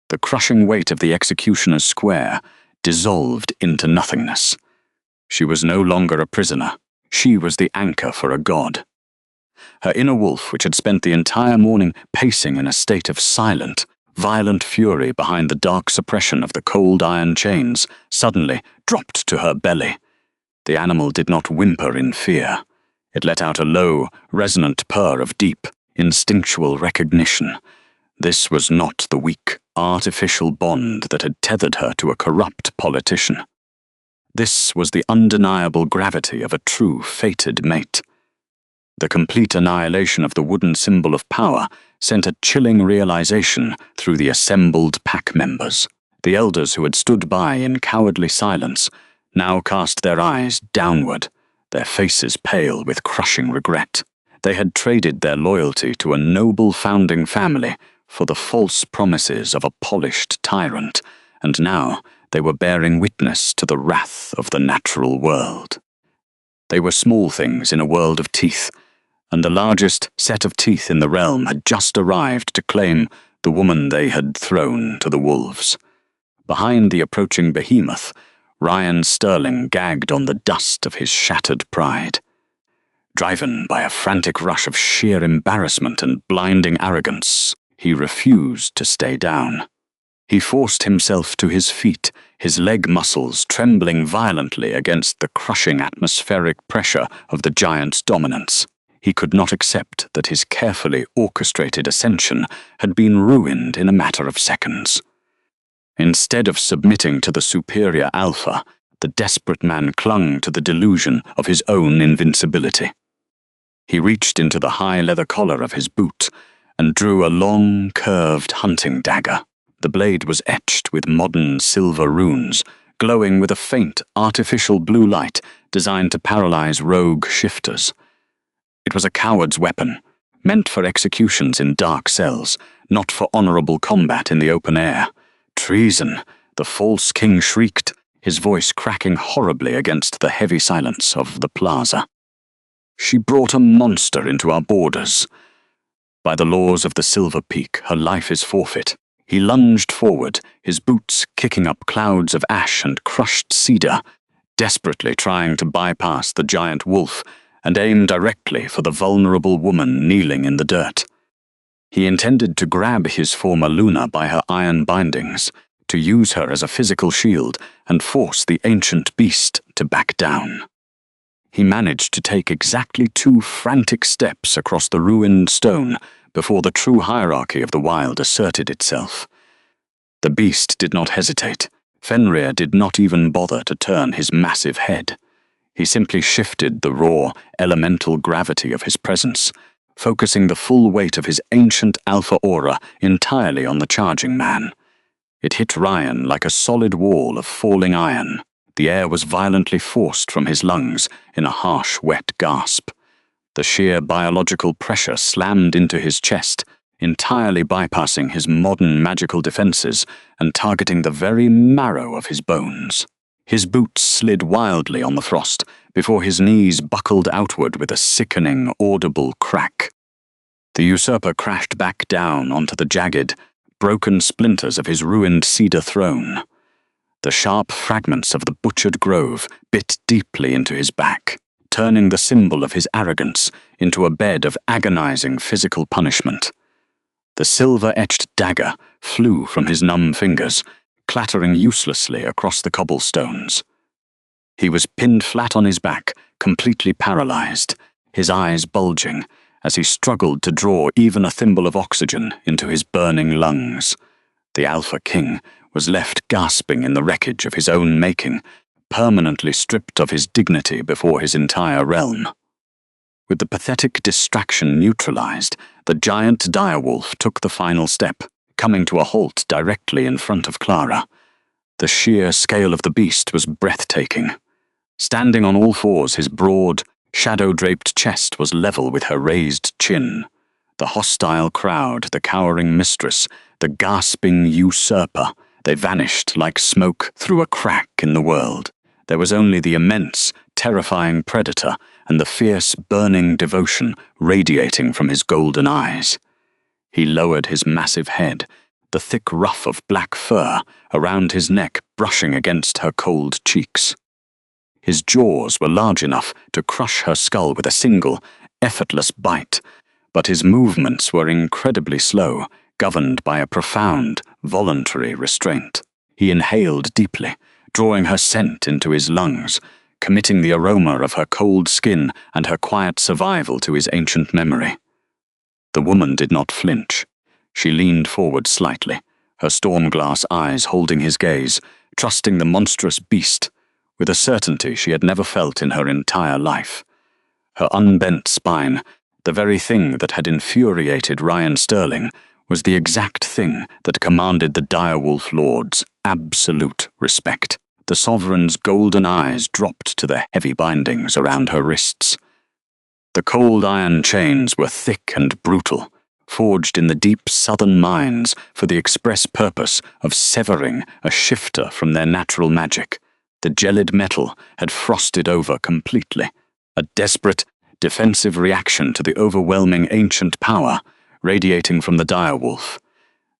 The crushing weight of the executioner's square dissolved into nothingness. She was no longer a prisoner. She was the anchor for a god. Her inner wolf, which had spent the entire morning pacing in a state of silent, violent fury behind the dark suppression of the cold iron chains, suddenly dropped to her belly. The animal did not whimper in fear. It let out a low, resonant purr of deep, instinctual recognition. This was not the weak, artificial bond that had tethered her to a corrupt politician. This was the undeniable gravity of a true fated mate. The complete annihilation of the wooden symbol of power sent a chilling realization through the assembled pack members. The elders who had stood by in cowardly silence now cast their eyes downward, their faces pale with crushing regret. They had traded their loyalty to a noble founding family for the false promises of a polished tyrant, and now they were bearing witness to the wrath of the natural world. They were small things in a world of teeth, and the largest set of teeth in the realm had just arrived to claim the woman they had thrown to the wolves. Behind the approaching behemoth Ryan Sterling gagged on the dust of his shattered pride. Driven by a frantic rush of sheer embarrassment and blinding arrogance, he refused to stay down. He forced himself to his feet, his leg muscles trembling violently against the crushing atmospheric pressure of the giant's dominance. He could not accept that his carefully orchestrated ascension had been ruined in a matter of seconds. Instead of submitting to the superior alpha, the desperate man clung to the delusion of his own invincibility. He reached into the high leather collar of his boot and drew a long, curved hunting dagger. The blade was etched with modern silver runes, glowing with a faint, artificial blue light designed to paralyze rogue shifters. It was a coward's weapon, meant for executions in dark cells, not for honorable combat in the open air. Treason, the false king shrieked, his voice cracking horribly against the heavy silence of the plaza. She brought a monster into our borders. By the laws of the Silver Peak, her life is forfeit. He lunged forward, his boots kicking up clouds of ash and crushed cedar, desperately trying to bypass the giant wolf and aim directly for the vulnerable woman kneeling in the dirt. He intended to grab his former Luna by her iron bindings, to use her as a physical shield and force the ancient beast to back down. He managed to take exactly 2 frantic steps across the ruined stone before the true hierarchy of the wild asserted itself. The beast did not hesitate. Fenrir did not even bother to turn his massive head. He simply shifted the raw, elemental gravity of his presence, focusing the full weight of his ancient alpha aura entirely on the charging man. It hit Ryan like a solid wall of falling iron. The air was violently forced from his lungs in a harsh, wet gasp. The sheer biological pressure slammed into his chest, entirely bypassing his modern magical defenses and targeting the very marrow of his bones. His boots slid wildly on the frost before his knees buckled outward with a sickening, audible crack. The usurper crashed back down onto the jagged, broken splinters of his ruined cedar throne. The sharp fragments of the butchered grove bit deeply into his back, turning the symbol of his arrogance into a bed of agonizing physical punishment. The silver-etched dagger flew from his numb fingers, clattering uselessly across the cobblestones. He was pinned flat on his back, completely paralyzed, his eyes bulging, as he struggled to draw even a thimble of oxygen into his burning lungs. The Alpha King was left gasping in the wreckage of his own making, permanently stripped of his dignity before his entire realm. With the pathetic distraction neutralized, the giant direwolf took the final step, coming to a halt directly in front of Clara. The sheer scale of the beast was breathtaking. Standing on all fours, his broad, shadow-draped chest was level with her raised chin. The hostile crowd, the cowering mistress, the gasping usurper, they vanished like smoke through a crack in the world. There was only the immense, terrifying predator and the fierce, burning devotion radiating from his golden eyes. He lowered his massive head, the thick ruff of black fur around his neck brushing against her cold cheeks. His jaws were large enough to crush her skull with a single, effortless bite, but his movements were incredibly slow, governed by a profound, voluntary restraint. He inhaled deeply, drawing her scent into his lungs, committing the aroma of her cold skin and her quiet survival to his ancient memory. The woman did not flinch. She leaned forward slightly, her storm-glass eyes holding his gaze, trusting the monstrous beast, with a certainty she had never felt in her entire life. Her unbent spine, the very thing that had infuriated Ryan Sterling, was the exact thing that commanded the Direwolf Lord's absolute respect. The sovereign's golden eyes dropped to the heavy bindings around her wrists. The cold iron chains were thick and brutal, forged in the deep southern mines for the express purpose of severing a shifter from their natural magic. The gelid metal had frosted over completely, a desperate, defensive reaction to the overwhelming ancient power radiating from the direwolf.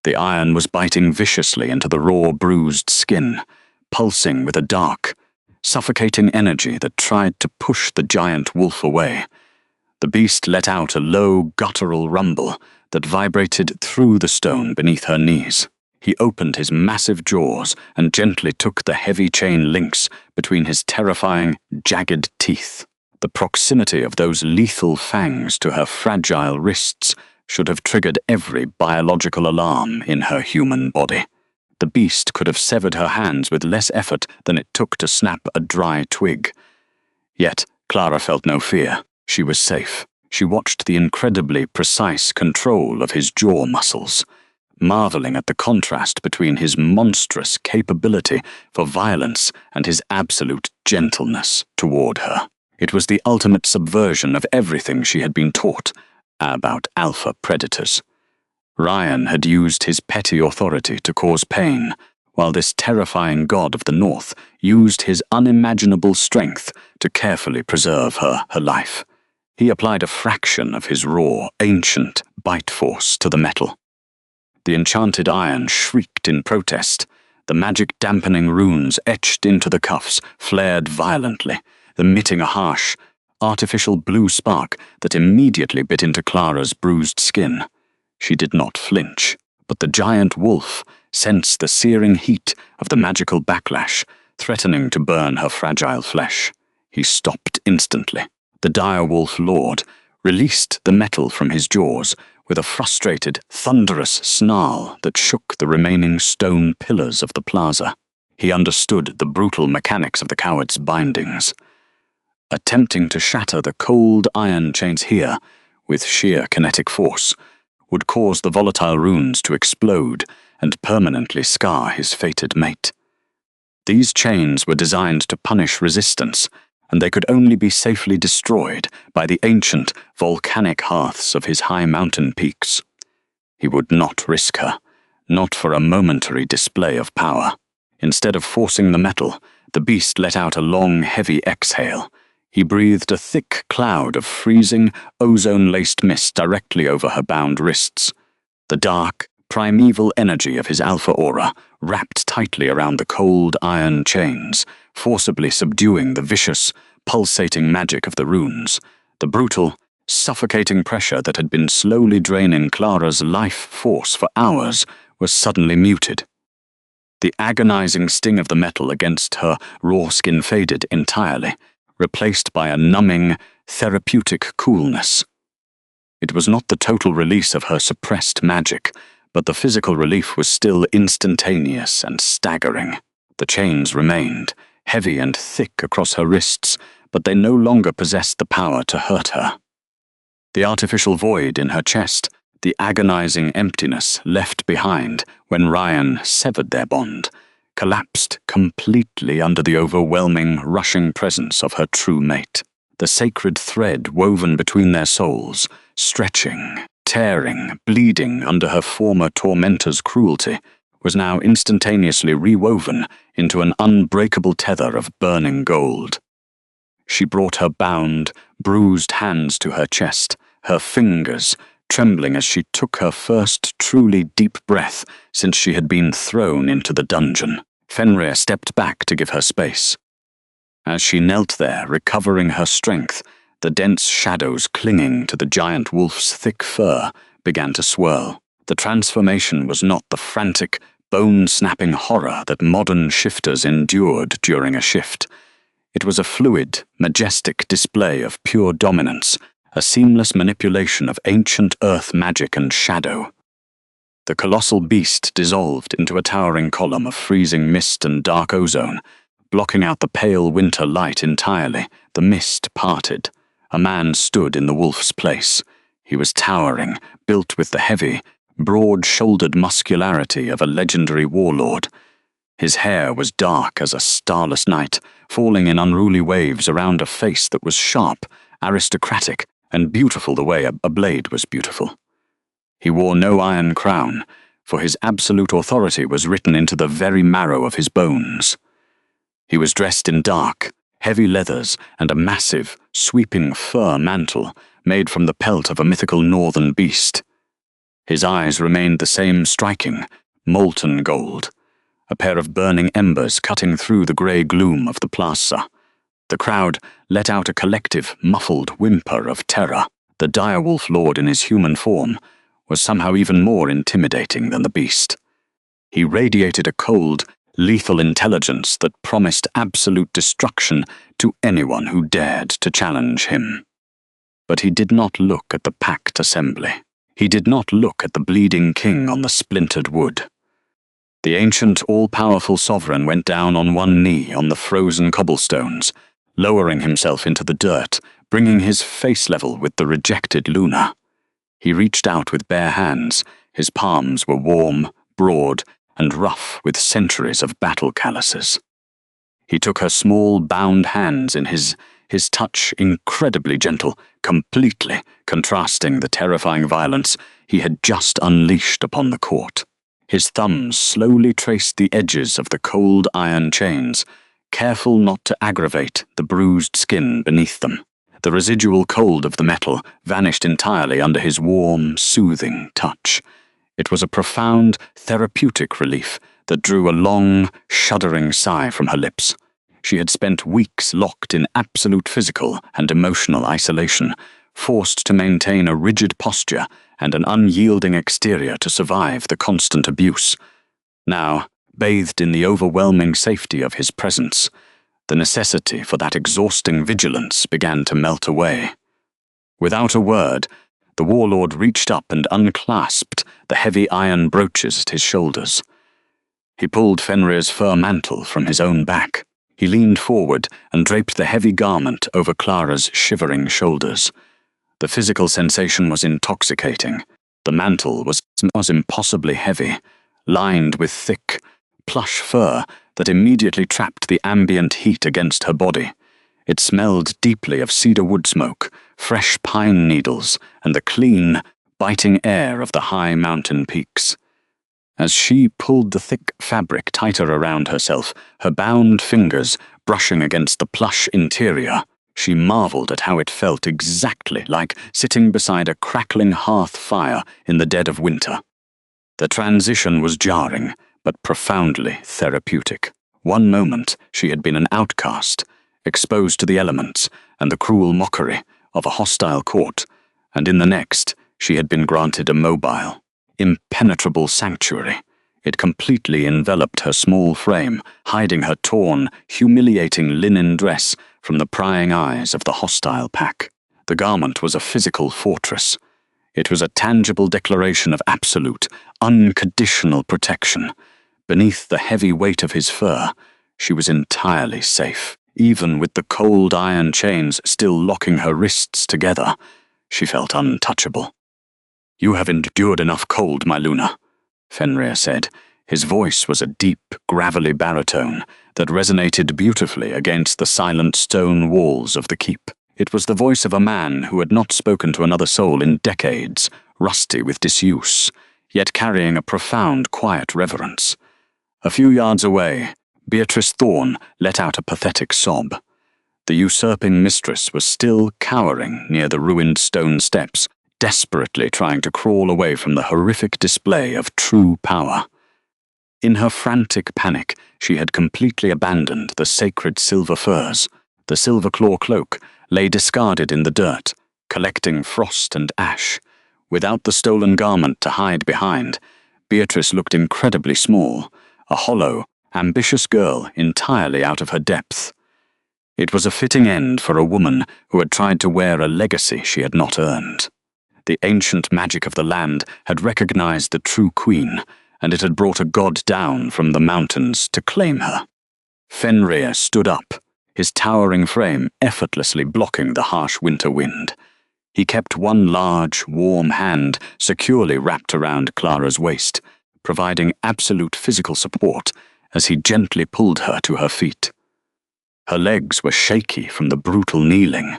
The iron was biting viciously into the raw, bruised skin, pulsing with a dark, suffocating energy that tried to push the giant wolf away. The beast let out a low, guttural rumble that vibrated through the stone beneath her knees. He opened his massive jaws and gently took the heavy chain links between his terrifying, jagged teeth. The proximity of those lethal fangs to her fragile wrists should have triggered every biological alarm in her human body. The beast could have severed her hands with less effort than it took to snap a dry twig. Yet Clara felt no fear. She was safe. She watched the incredibly precise control of his jaw muscles, marveling at the contrast between his monstrous capability for violence and his absolute gentleness toward her. It was the ultimate subversion of everything she had been taught about alpha predators. Ryan had used his petty authority to cause pain, while this terrifying god of the North used his unimaginable strength to carefully preserve her life. He applied a fraction of his raw, ancient bite force to the metal. The enchanted iron shrieked in protest. The magic-dampening runes etched into the cuffs flared violently, emitting a harsh, artificial blue spark that immediately bit into Clara's bruised skin. She did not flinch, but the giant wolf sensed the searing heat of the magical backlash, threatening to burn her fragile flesh. He stopped instantly. The Direwolf Lord released the metal from his jaws with a frustrated, thunderous snarl that shook the remaining stone pillars of the plaza. He understood the brutal mechanics of the coward's bindings. Attempting to shatter the cold iron chains here, with sheer kinetic force, would cause the volatile runes to explode and permanently scar his fated mate. These chains were designed to punish resistance, and they could only be safely destroyed by the ancient, volcanic hearths of his high mountain peaks. He would not risk her, not for a momentary display of power. Instead of forcing the metal, the beast let out a long, heavy exhale. He breathed a thick cloud of freezing, ozone-laced mist directly over her bound wrists. The dark, primeval energy of his alpha aura wrapped tightly around the cold iron chains, forcibly subduing the vicious, pulsating magic of the runes. The brutal, suffocating pressure that had been slowly draining Clara's life force for hours was suddenly muted. The agonizing sting of the metal against her raw skin faded entirely, replaced by a numbing, therapeutic coolness. It was not the total release of her suppressed magic, but the physical relief was still instantaneous and staggering. The chains remained, heavy and thick across her wrists, but they no longer possessed the power to hurt her. The artificial void in her chest, the agonizing emptiness left behind when Ryan severed their bond, collapsed completely under the overwhelming, rushing presence of her true mate. The sacred thread woven between their souls, stretching, tearing, bleeding under her former tormentor's cruelty, was now instantaneously rewoven into an unbreakable tether of burning gold. She brought her bound, bruised hands to her chest, her fingers trembling as she took her first truly deep breath since she had been thrown into the dungeon. Fenrir stepped back to give her space. As she knelt there, recovering her strength, the dense shadows clinging to the giant wolf's thick fur began to swirl. The transformation was not the frantic, bone-snapping horror that modern shifters endured during a shift. It was a fluid, majestic display of pure dominance, a seamless manipulation of ancient earth magic and shadow. The colossal beast dissolved into a towering column of freezing mist and dark ozone, blocking out the pale winter light entirely. The mist parted. A man stood in the wolf's place. He was towering, built with the heavy, broad-shouldered muscularity of a legendary warlord. His hair was dark as a starless night, falling in unruly waves around a face that was sharp, aristocratic, and beautiful the way a blade was beautiful. He wore no iron crown, for his absolute authority was written into the very marrow of his bones. He was dressed in dark, heavy leathers and a massive, sweeping fur mantle made from the pelt of a mythical northern beast. His eyes remained the same striking, molten gold, a pair of burning embers cutting through the grey gloom of the plaza. The crowd let out a collective, muffled whimper of terror. The Direwolf Lord in his human form was somehow even more intimidating than the beast. He radiated a cold, lethal intelligence that promised absolute destruction to anyone who dared to challenge him. But he did not look at the packed assembly. He did not look at the bleeding king on the splintered wood. The ancient, all-powerful sovereign went down on one knee on the frozen cobblestones, lowering himself into the dirt, bringing his face level with the rejected Luna. He reached out with bare hands. His palms were warm, broad, and rough with centuries of battle calluses. He took her small, bound hands in his touch incredibly gentle, completely contrasting the terrifying violence he had just unleashed upon the court. His thumbs slowly traced the edges of the cold iron chains, careful not to aggravate the bruised skin beneath them. The residual cold of the metal vanished entirely under his warm, soothing touch. It was a profound, therapeutic relief that drew a long, shuddering sigh from her lips. She had spent weeks locked in absolute physical and emotional isolation, forced to maintain a rigid posture and an unyielding exterior to survive the constant abuse. Now, bathed in the overwhelming safety of his presence, the necessity for that exhausting vigilance began to melt away. Without a word, the warlord reached up and unclasped the heavy iron brooches at his shoulders. He pulled Fenrir's fur mantle from his own back. He leaned forward and draped the heavy garment over Clara's shivering shoulders. The physical sensation was intoxicating. The mantle was impossibly heavy, lined with thick, plush fur that immediately trapped the ambient heat against her body. It smelled deeply of cedar wood smoke, fresh pine needles, and the clean, biting air of the high mountain peaks. As she pulled the thick fabric tighter around herself, her bound fingers brushing against the plush interior, she marveled at how it felt exactly like sitting beside a crackling hearth fire in the dead of winter. The transition was jarring, but profoundly therapeutic. One moment she had been an outcast, exposed to the elements and the cruel mockery of a hostile court, and in the next she had been granted a mobile, impenetrable sanctuary. It completely enveloped her small frame, hiding her torn, humiliating linen dress from the prying eyes of the hostile pack. The garment was a physical fortress. It was a tangible declaration of absolute, unconditional protection. Beneath the heavy weight of his fur, she was entirely safe. Even with the cold iron chains still locking her wrists together, she felt untouchable. "You have endured enough cold, my Luna," Fenrir said. His voice was a deep, gravelly baritone that resonated beautifully against the silent stone walls of the keep. It was the voice of a man who had not spoken to another soul in decades, rusty with disuse, yet carrying a profound, quiet reverence. A few yards away, Beatrice Thorne let out a pathetic sob. The usurping mistress was still cowering near the ruined stone steps, desperately trying to crawl away from the horrific display of true power. In her frantic panic, she had completely abandoned the sacred silver furs. The silver claw cloak lay discarded in the dirt, collecting frost and ash. Without the stolen garment to hide behind, Beatrice looked incredibly small, a hollow, ambitious girl entirely out of her depth. It was a fitting end for a woman who had tried to wear a legacy she had not earned. The ancient magic of the land had recognized the true queen, and it had brought a god down from the mountains to claim her. Fenrir stood up, his towering frame effortlessly blocking the harsh winter wind. He kept one large, warm hand securely wrapped around Clara's waist, providing absolute physical support as he gently pulled her to her feet. Her legs were shaky from the brutal kneeling,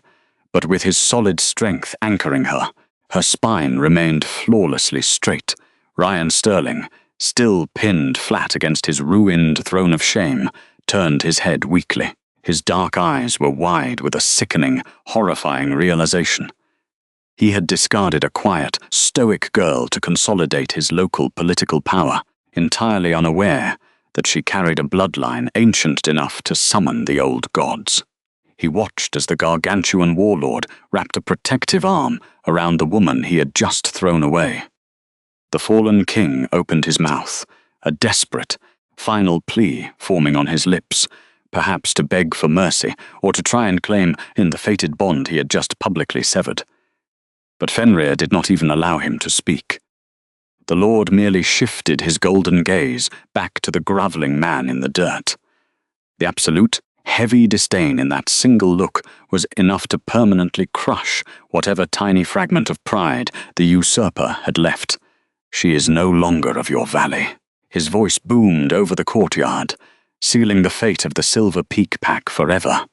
but with his solid strength anchoring her, her spine remained flawlessly straight. Ryan Sterling, still pinned flat against his ruined throne of shame, turned his head weakly. His dark eyes were wide with a sickening, horrifying realization. He had discarded a quiet, stoic girl to consolidate his local political power, entirely unaware that she carried a bloodline ancient enough to summon the old gods. He watched as the gargantuan warlord wrapped a protective arm around the woman he had just thrown away. The fallen king opened his mouth, a desperate, final plea forming on his lips, perhaps to beg for mercy or to try and claim in the fated bond he had just publicly severed. But Fenrir did not even allow him to speak. The Lord merely shifted his golden gaze back to the grovelling man in the dirt. The absolute, heavy disdain in that single look was enough to permanently crush whatever tiny fragment of pride the usurper had left. "She is no longer of your valley." His voice boomed over the courtyard, sealing the fate of the Silver Peak Pack forever.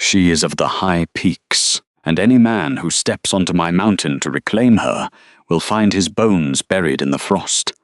"She is of the high peaks, and any man who steps onto my mountain to reclaim her will find his bones buried in the frost."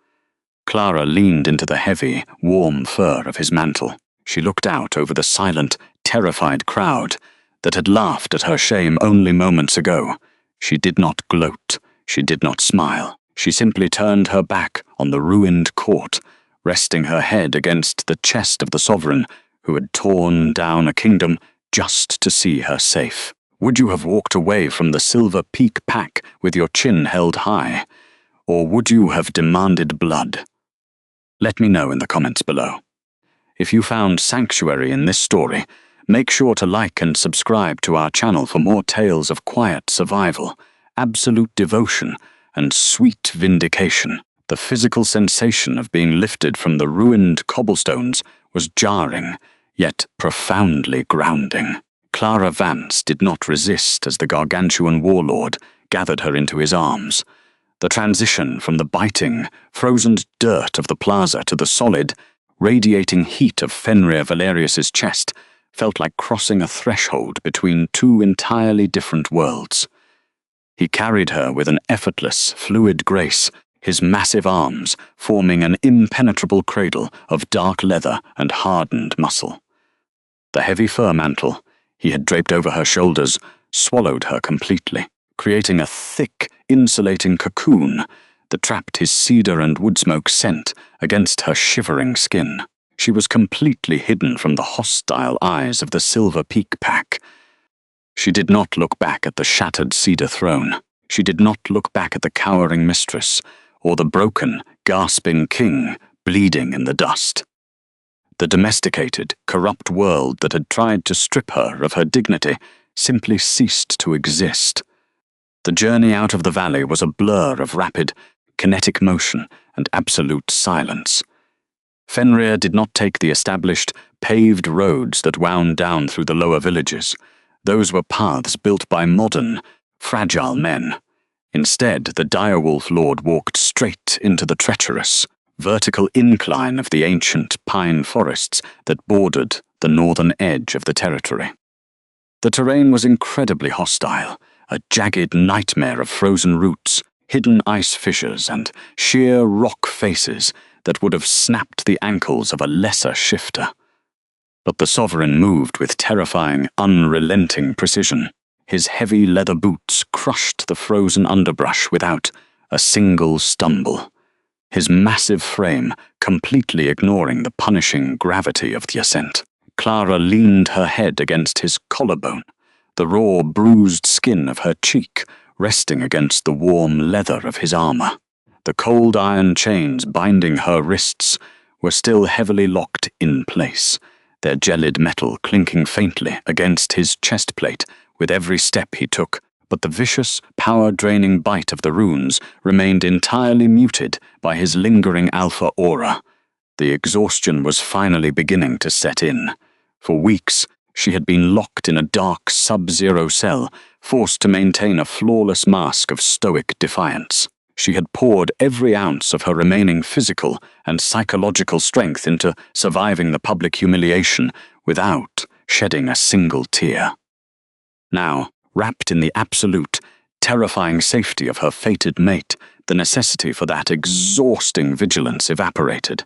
Clara leaned into the heavy, warm fur of his mantle. She looked out over the silent, terrified crowd that had laughed at her shame only moments ago. She did not gloat. She did not smile. She simply turned her back on the ruined court, resting her head against the chest of the sovereign who had torn down a kingdom just to see her safe. Would you have walked away from the Silver Peak Pack with your chin held high, or would you have demanded blood? Let me know in the comments below. If you found sanctuary in this story, make sure to like and subscribe to our channel for more tales of quiet survival, absolute devotion, and sweet vindication. The physical sensation of being lifted from the ruined cobblestones was jarring, yet profoundly grounding. Clara Vance did not resist as the gargantuan warlord gathered her into his arms. The transition from the biting, frozen dirt of the plaza to the solid, radiating heat of Fenrir Valerius's chest felt like crossing a threshold between two entirely different worlds. He carried her with an effortless, fluid grace, his massive arms forming an impenetrable cradle of dark leather and hardened muscle. The heavy fur mantle he had draped over her shoulders swallowed her completely, creating a thick, insulating cocoon that trapped his cedar and wood smoke scent against her shivering skin. She was completely hidden from the hostile eyes of the Silver Peak Pack. She did not look back at the shattered cedar throne. She did not look back at the cowering mistress, or the broken, gasping king bleeding in the dust. The domesticated, corrupt world that had tried to strip her of her dignity simply ceased to exist. The journey out of the valley was a blur of rapid, kinetic motion and absolute silence. Fenrir did not take the established, paved roads that wound down through the lower villages. Those were paths built by modern, fragile men. Instead, the Direwolf Lord walked straight into the treacherous, vertical incline of the ancient pine forests that bordered the northern edge of the territory. The terrain was incredibly hostile, a jagged nightmare of frozen roots, hidden ice fissures, and sheer rock faces that would have snapped the ankles of a lesser shifter. But the sovereign moved with terrifying, unrelenting precision. His heavy leather boots crushed the frozen underbrush without a single stumble, his massive frame completely ignoring the punishing gravity of the ascent. Clara leaned her head against his collarbone, the raw, bruised skin of her cheek resting against the warm leather of his armor. The cold iron chains binding her wrists were still heavily locked in place, their gelid metal clinking faintly against his chest plate with every step he took, but the vicious, power-draining bite of the runes remained entirely muted by his lingering alpha aura. The exhaustion was finally beginning to set in. For weeks, she had been locked in a dark, sub-zero cell, forced to maintain a flawless mask of stoic defiance. She had poured every ounce of her remaining physical and psychological strength into surviving the public humiliation without shedding a single tear. Now, wrapped in the absolute, terrifying safety of her fated mate, the necessity for that exhausting vigilance evaporated.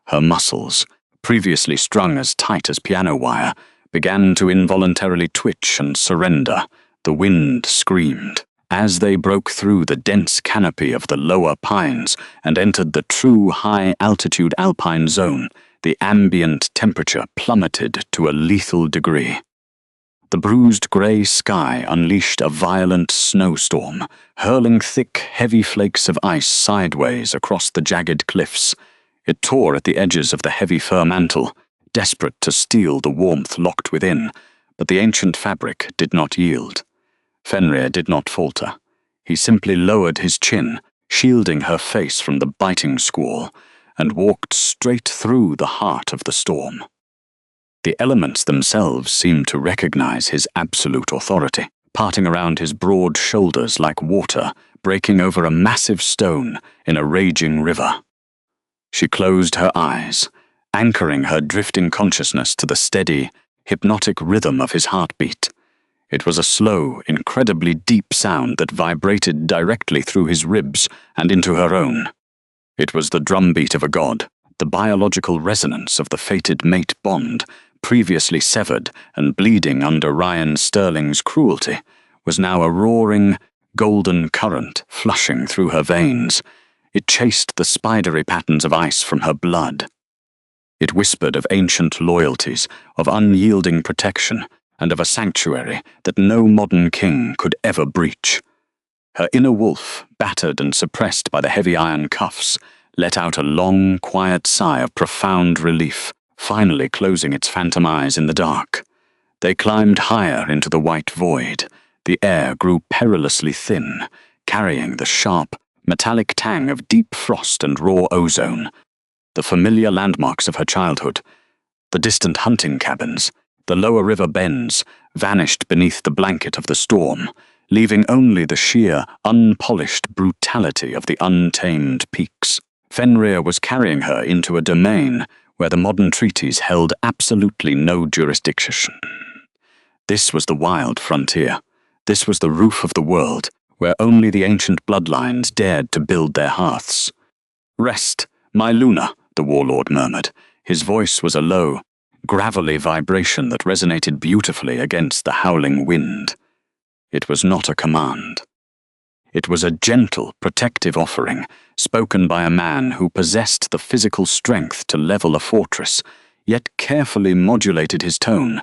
Her muscles, previously strung as tight as piano wire, began to involuntarily twitch and surrender. The wind screamed. As they broke through the dense canopy of the lower pines and entered the true high-altitude alpine zone, the ambient temperature plummeted to a lethal degree. The bruised grey sky unleashed a violent snowstorm, hurling thick, heavy flakes of ice sideways across the jagged cliffs. It tore at the edges of the heavy fur mantle, desperate to steal the warmth locked within, but the ancient fabric did not yield. Fenrir did not falter. He simply lowered his chin, shielding her face from the biting squall, and walked straight through the heart of the storm. The elements themselves seemed to recognize his absolute authority, parting around his broad shoulders like water, breaking over a massive stone in a raging river. She closed her eyes, anchoring her drifting consciousness to the steady, hypnotic rhythm of his heartbeat. It was a slow, incredibly deep sound that vibrated directly through his ribs and into her own. It was the drumbeat of a god, the biological resonance of the fated mate bond, previously severed and bleeding under Ryan Sterling's cruelty, was now a roaring, golden current flushing through her veins. It chased the spidery patterns of ice from her blood. It whispered of ancient loyalties, of unyielding protection, and of a sanctuary that no modern king could ever breach. Her inner wolf, battered and suppressed by the heavy iron cuffs, let out a long, quiet sigh of profound relief, finally closing its phantom eyes in the dark. They climbed higher into the white void. The air grew perilously thin, carrying the sharp, metallic tang of deep frost and raw ozone. The familiar landmarks of her childhood, the distant hunting cabins, the lower river bends, vanished beneath the blanket of the storm, leaving only the sheer, unpolished brutality of the untamed peaks. Fenrir was carrying her into a domain where the modern treaties held absolutely no jurisdiction. This was the wild frontier. This was the roof of the world, where only the ancient bloodlines dared to build their hearths. "Rest, my Luna," the warlord murmured. His voice was a low, gravelly vibration that resonated beautifully against the howling wind. It was not a command. It was a gentle, protective offering, spoken by a man who possessed the physical strength to level a fortress, yet carefully modulated his tone,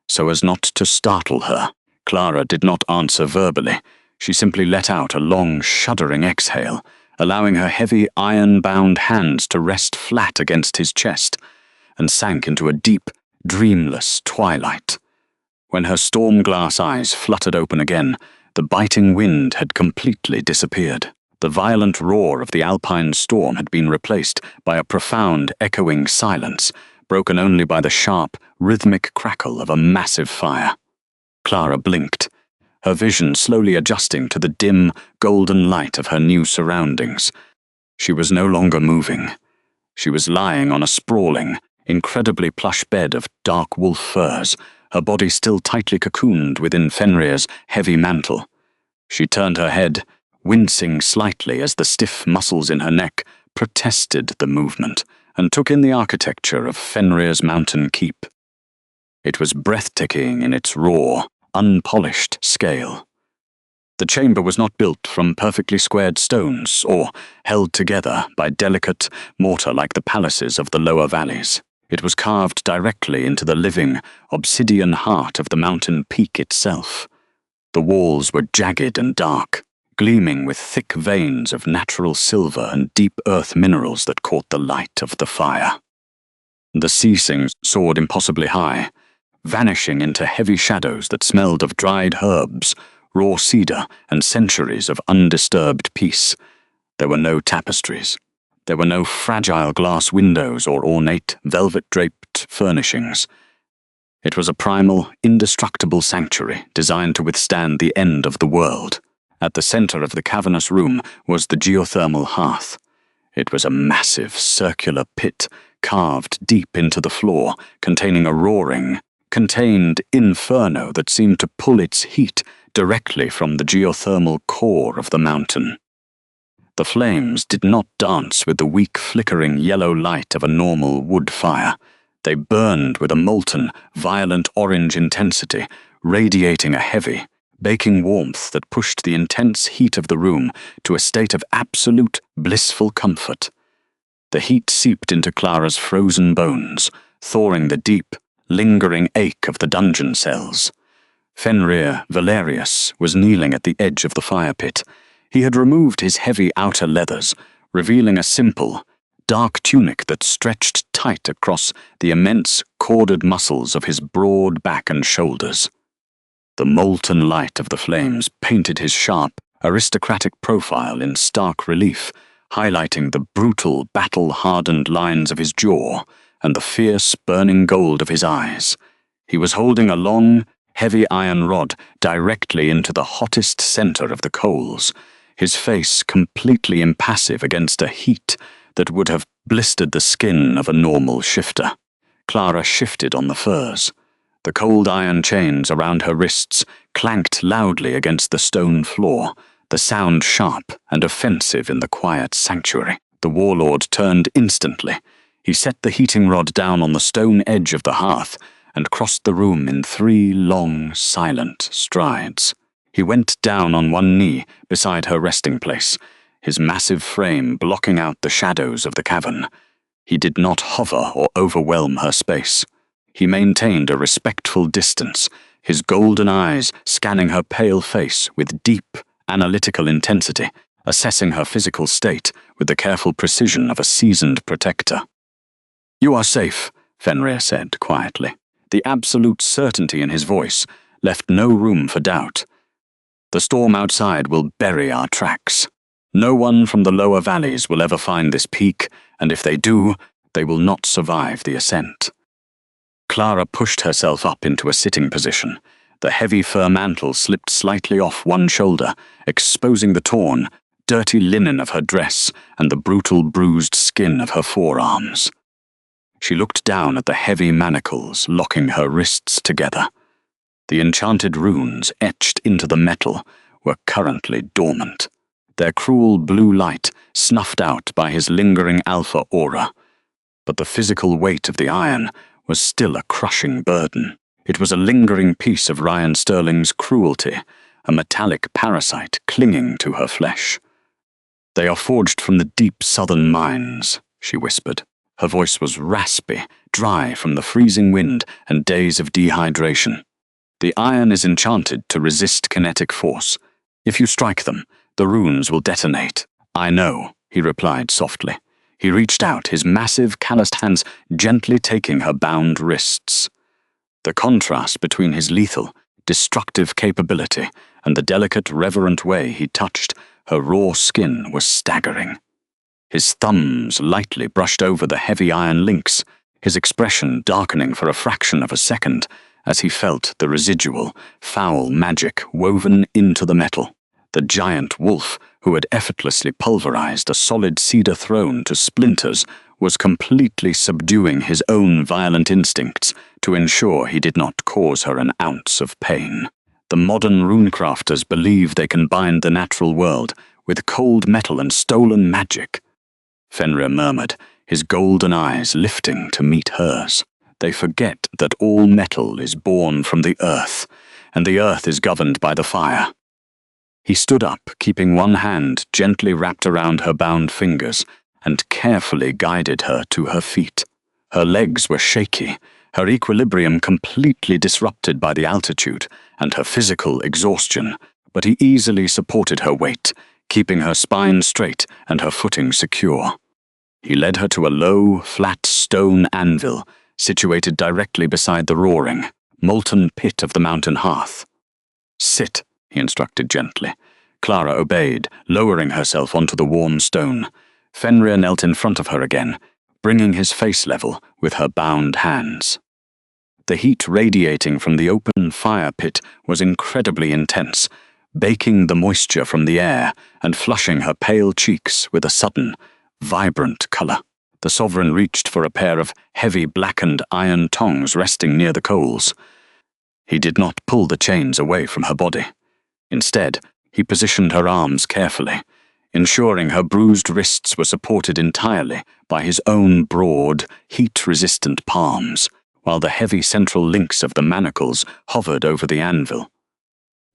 so as not to startle her. Clara did not answer verbally. She simply let out a long, shuddering exhale, allowing her heavy, iron-bound hands to rest flat against his chest, and sank into a deep, dreamless twilight. When her storm-glass eyes fluttered open again, the biting wind had completely disappeared. The violent roar of the alpine storm had been replaced by a profound, echoing silence, broken only by the sharp, rhythmic crackle of a massive fire. Clara blinked, her vision slowly adjusting to the dim, golden light of her new surroundings. She was no longer moving. She was lying on a sprawling, incredibly plush bed of dark wolf furs, her body still tightly cocooned within Fenrir's heavy mantle. She turned her head, wincing slightly as the stiff muscles in her neck protested the movement, and took in the architecture of Fenrir's mountain keep. It was breathtaking in its raw, unpolished scale. The chamber was not built from perfectly squared stones or held together by delicate mortar like the palaces of the lower valleys. It was carved directly into the living, obsidian heart of the mountain peak itself. The walls were jagged and dark, gleaming with thick veins of natural silver and deep earth minerals that caught the light of the fire. The ceasings soared impossibly high, vanishing into heavy shadows that smelled of dried herbs, raw cedar, and centuries of undisturbed peace. There were no tapestries. There were no fragile glass windows or ornate, velvet-draped furnishings. It was a primal, indestructible sanctuary designed to withstand the end of the world. At the center of the cavernous room was the geothermal hearth. It was a massive, circular pit carved deep into the floor, containing a roaring, contained inferno that seemed to pull its heat directly from the geothermal core of the mountain. The flames did not dance with the weak, flickering yellow light of a normal wood fire. They burned with a molten, violent orange intensity, radiating a heavy, baking warmth that pushed the intense heat of the room to a state of absolute, blissful comfort. The heat seeped into Clara's frozen bones, thawing the deep, lingering ache of the dungeon cells. Fenrir Valerius was kneeling at the edge of the fire pit. He had removed his heavy outer leathers, revealing a simple, dark tunic that stretched tight across the immense, corded muscles of his broad back and shoulders. The molten light of the flames painted his sharp, aristocratic profile in stark relief, highlighting the brutal, battle-hardened lines of his jaw and the fierce, burning gold of his eyes. He was holding a long, heavy iron rod directly into the hottest center of the coals, his face completely impassive against a heat that would have blistered the skin of a normal shifter. Clara shifted on the furs. The cold iron chains around her wrists clanked loudly against the stone floor, the sound sharp and offensive in the quiet sanctuary. The warlord turned instantly. He set the heating rod down on the stone edge of the hearth and crossed the room in 3 long, silent strides. He went down on one knee beside her resting place, his massive frame blocking out the shadows of the cavern. He did not hover or overwhelm her space. He maintained a respectful distance, his golden eyes scanning her pale face with deep, analytical intensity, assessing her physical state with the careful precision of a seasoned protector. "You are safe," Fenrir said quietly. The absolute certainty in his voice left no room for doubt. "The storm outside will bury our tracks. No one from the lower valleys will ever find this peak, and if they do, they will not survive the ascent." Clara pushed herself up into a sitting position. The heavy fur mantle slipped slightly off one shoulder, exposing the torn, dirty linen of her dress and the brutal, bruised skin of her forearms. She looked down at the heavy manacles locking her wrists together. The enchanted runes etched into the metal were currently dormant, their cruel blue light snuffed out by his lingering alpha aura. But the physical weight of the iron was still a crushing burden. It was a lingering piece of Ryan Sterling's cruelty, a metallic parasite clinging to her flesh. "They are forged from the deep southern mines," she whispered. Her voice was raspy, dry from the freezing wind and days of dehydration. "The iron is enchanted to resist kinetic force. If you strike them, the runes will detonate." "I know," he replied softly. He reached out, his massive, calloused hands gently taking her bound wrists. The contrast between his lethal, destructive capability and the delicate, reverent way he touched her raw skin was staggering. His thumbs lightly brushed over the heavy iron links, his expression darkening for a fraction of a second as he felt the residual, foul magic woven into the metal. The giant wolf, who had effortlessly pulverized a solid cedar throne to splinters, was completely subduing his own violent instincts to ensure he did not cause her an ounce of pain. The modern runecrafters believe they can bind the natural world with cold metal and stolen magic. Fenrir murmured, his golden eyes lifting to meet hers. They forget that all metal is born from the earth, and the earth is governed by the fire. He stood up, keeping one hand gently wrapped around her bound fingers, and carefully guided her to her feet. Her legs were shaky, her equilibrium completely disrupted by the altitude and her physical exhaustion, but he easily supported her weight, keeping her spine straight and her footing secure. He led her to a low, flat stone anvil situated directly beside the roaring, molten pit of the mountain hearth. "Sit," he instructed gently. Clara obeyed, lowering herself onto the warm stone. Fenrir knelt in front of her again, bringing his face level with her bound hands. The heat radiating from the open fire pit was incredibly intense, baking the moisture from the air and flushing her pale cheeks with a sudden, vibrant color. The sovereign reached for a pair of heavy blackened iron tongs resting near the coals. He did not pull the chains away from her body. Instead, he positioned her arms carefully, ensuring her bruised wrists were supported entirely by his own broad, heat-resistant palms, while the heavy central links of the manacles hovered over the anvil.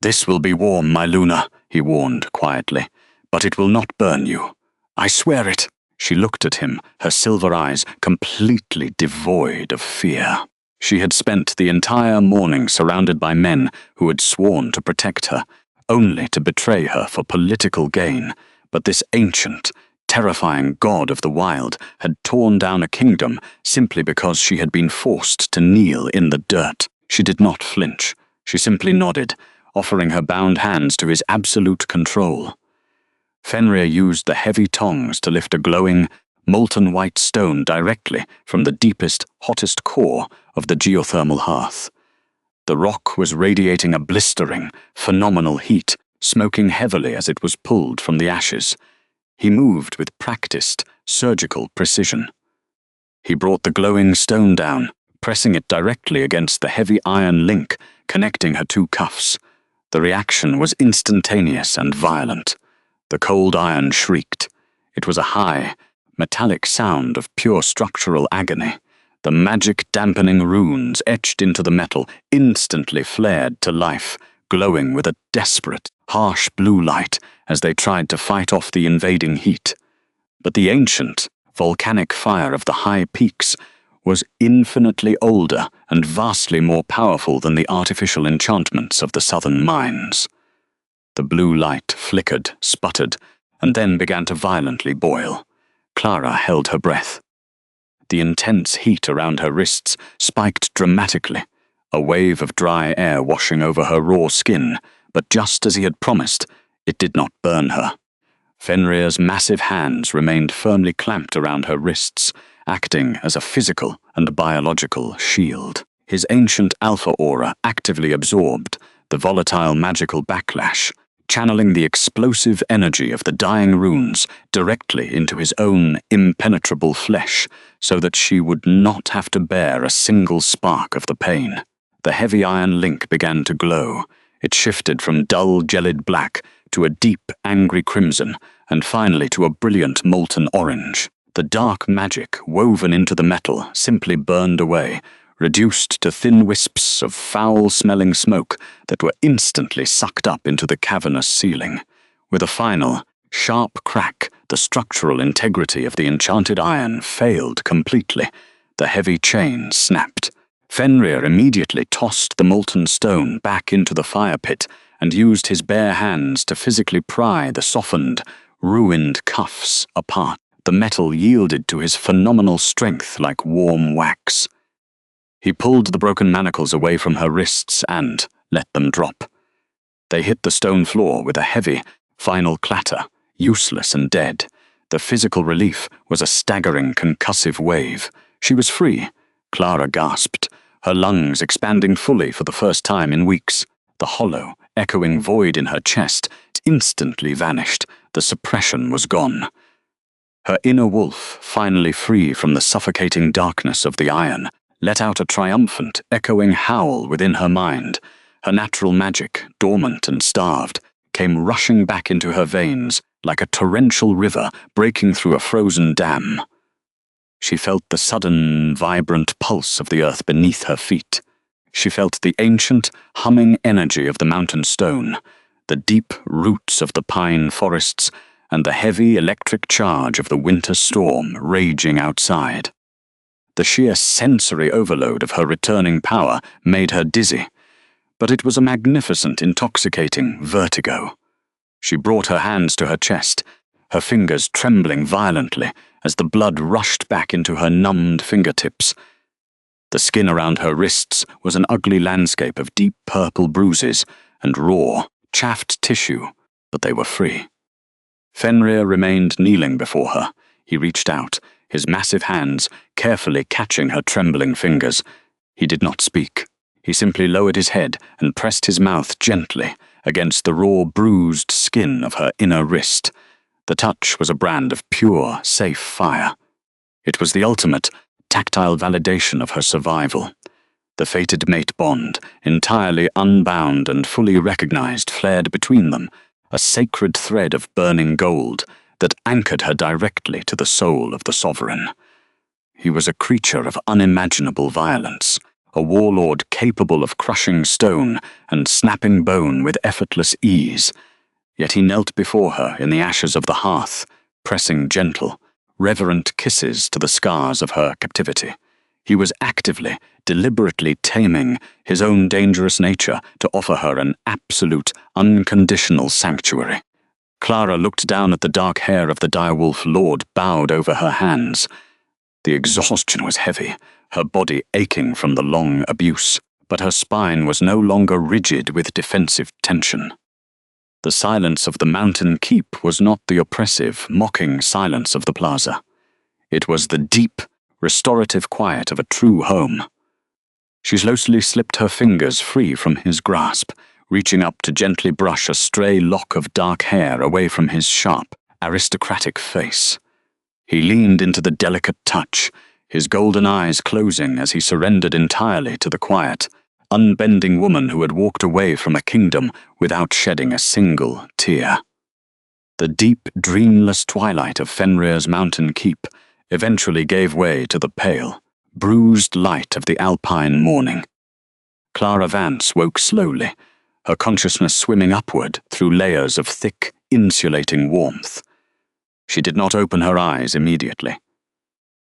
"This will be warm, my Luna," he warned quietly, "but it will not burn you. I swear it," She looked at him, her silver eyes completely devoid of fear. She had spent the entire morning surrounded by men who had sworn to protect her, only to betray her for political gain. But this ancient, terrifying god of the wild had torn down a kingdom simply because she had been forced to kneel in the dirt. She did not flinch. She simply nodded, offering her bound hands to his absolute control. Fenrir used the heavy tongs to lift a glowing, molten white stone directly from the deepest, hottest core of the geothermal hearth. The rock was radiating a blistering, phenomenal heat, smoking heavily as it was pulled from the ashes. He moved with practiced, surgical precision. He brought the glowing stone down, pressing it directly against the heavy iron link connecting her two cuffs. The reaction was instantaneous and violent. The cold iron shrieked. It was a high, metallic sound of pure structural agony. The magic dampening runes etched into the metal instantly flared to life, glowing with a desperate, harsh blue light as they tried to fight off the invading heat. But the ancient, volcanic fire of the high peaks was infinitely older and vastly more powerful than the artificial enchantments of the southern mines. The blue light flickered, sputtered, and then began to violently boil. Clara held her breath. The intense heat around her wrists spiked dramatically, a wave of dry air washing over her raw skin, but just as he had promised, it did not burn her. Fenrir's massive hands remained firmly clamped around her wrists, acting as a physical and biological shield. His ancient alpha aura actively absorbed the volatile magical backlash, channeling the explosive energy of the dying runes directly into his own impenetrable flesh, so that she would not have to bear a single spark of the pain. The heavy iron link began to glow. It shifted from dull, gelid black to a deep, angry crimson, and finally to a brilliant molten orange. The dark magic woven into the metal simply burned away, reduced to thin wisps of foul-smelling smoke that were instantly sucked up into the cavernous ceiling. With a final, sharp crack, the structural integrity of the enchanted iron failed completely. The heavy chain snapped. Fenrir immediately tossed the molten stone back into the fire pit and used his bare hands to physically pry the softened, ruined cuffs apart. The metal yielded to his phenomenal strength like warm wax. He pulled the broken manacles away from her wrists and let them drop. They hit the stone floor with a heavy, final clatter, useless and dead. The physical relief was a staggering, concussive wave. She was free. Clara gasped, her lungs expanding fully for the first time in weeks. The hollow, echoing void in her chest instantly vanished. The suppression was gone. Her inner wolf, finally free from the suffocating darkness of the iron, let out a triumphant, echoing howl within her mind. Her natural magic, dormant and starved, came rushing back into her veins like a torrential river breaking through a frozen dam. She felt the sudden, vibrant pulse of the earth beneath her feet. She felt the ancient, humming energy of the mountain stone, the deep roots of the pine forests, and the heavy electric charge of the winter storm raging outside. The sheer sensory overload of her returning power made her dizzy, but it was a magnificent, intoxicating vertigo. She brought her hands to her chest, her fingers trembling violently as the blood rushed back into her numbed fingertips. The skin around her wrists was an ugly landscape of deep purple bruises and raw, chaffed tissue, but they were free. Fenrir remained kneeling before her. He reached out, his massive hands carefully catching her trembling fingers. He did not speak. He simply lowered his head and pressed his mouth gently against the raw, bruised skin of her inner wrist. The touch was a brand of pure, safe fire. It was the ultimate, tactile validation of her survival. The fated mate bond, entirely unbound and fully recognized, flared between them, a sacred thread of burning gold that anchored her directly to the soul of the sovereign. He was a creature of unimaginable violence, a warlord capable of crushing stone and snapping bone with effortless ease. Yet he knelt before her in the ashes of the hearth, pressing gentle, reverent kisses to the scars of her captivity. He was actively, deliberately taming his own dangerous nature to offer her an absolute, unconditional sanctuary. Clara looked down at the dark hair of the Direwolf Lord bowed over her hands. The exhaustion was heavy, her body aching from the long abuse, but her spine was no longer rigid with defensive tension. The silence of the mountain keep was not the oppressive, mocking silence of the plaza. It was the deep, restorative quiet of a true home. She slowly slipped her fingers free from his grasp, reaching up to gently brush a stray lock of dark hair away from his sharp, aristocratic face. He leaned into the delicate touch, his golden eyes closing as he surrendered entirely to the quiet, unbending woman who had walked away from a kingdom without shedding a single tear. The deep, dreamless twilight of Fenrir's mountain keep eventually gave way to the pale, bruised light of the alpine morning. Clara Vance woke slowly, her consciousness swimming upward through layers of thick, insulating warmth. She did not open her eyes immediately.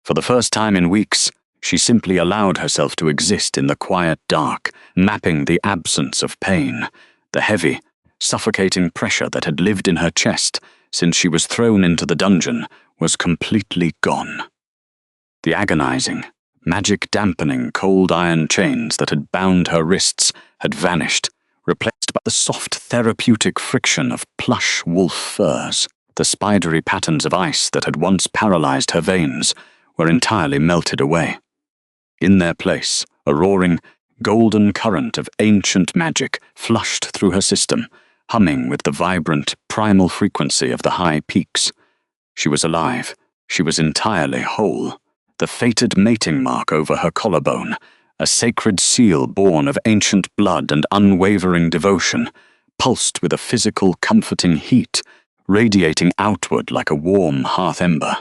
For the first time in weeks, she simply allowed herself to exist in the quiet dark, mapping the absence of pain, the heavy, suffocating pressure that had lived in her chest since she was thrown into the dungeon was completely gone. The agonizing, magic-dampening cold iron chains that had bound her wrists had vanished, replaced by the soft therapeutic friction of plush wolf furs. The spidery patterns of ice that had once paralyzed her veins were entirely melted away. In their place, a roaring, golden current of ancient magic flushed through her system, humming with the vibrant, primal frequency of the high peaks. She was alive. She was entirely whole. The fated mating mark over her collarbone, a sacred seal born of ancient blood and unwavering devotion, pulsed with a physical, comforting heat, radiating outward like a warm hearth ember.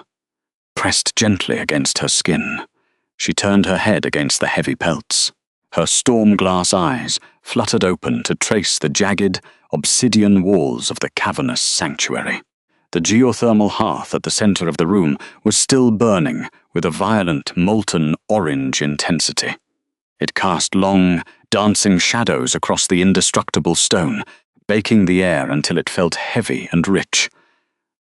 Pressed gently against her skin, she turned her head against the heavy pelts. Her storm-glass eyes fluttered open to trace the jagged, obsidian walls of the cavernous sanctuary. The geothermal hearth at the center of the room was still burning with a violent, molten orange intensity. It cast long, dancing shadows across the indestructible stone, baking the air until it felt heavy and rich.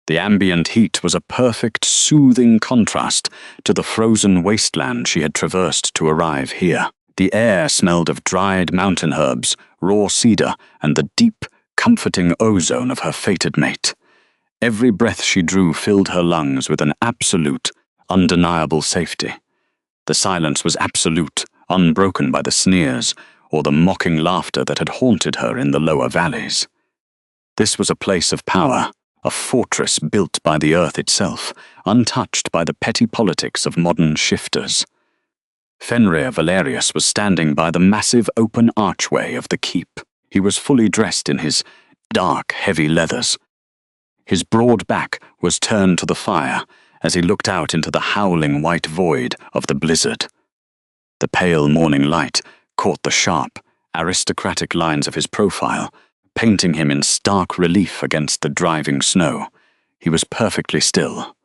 The ambient heat was a perfect, soothing contrast to the frozen wasteland she had traversed to arrive here. The air smelled of dried mountain herbs, raw cedar, and the deep, comforting ozone of her fated mate. Every breath she drew filled her lungs with an absolute, undeniable safety. The silence was absolute, unbroken by the sneers or the mocking laughter that had haunted her in the lower valleys. This was a place of power, a fortress built by the earth itself, untouched by the petty politics of modern shifters. Fenrir Valerius was standing by the massive open archway of the keep. He was fully dressed in his dark, heavy leathers. His broad back was turned to the fire as he looked out into the howling white void of the blizzard. The pale morning light caught the sharp, aristocratic lines of his profile, painting him in stark relief against the driving snow. He was perfectly still,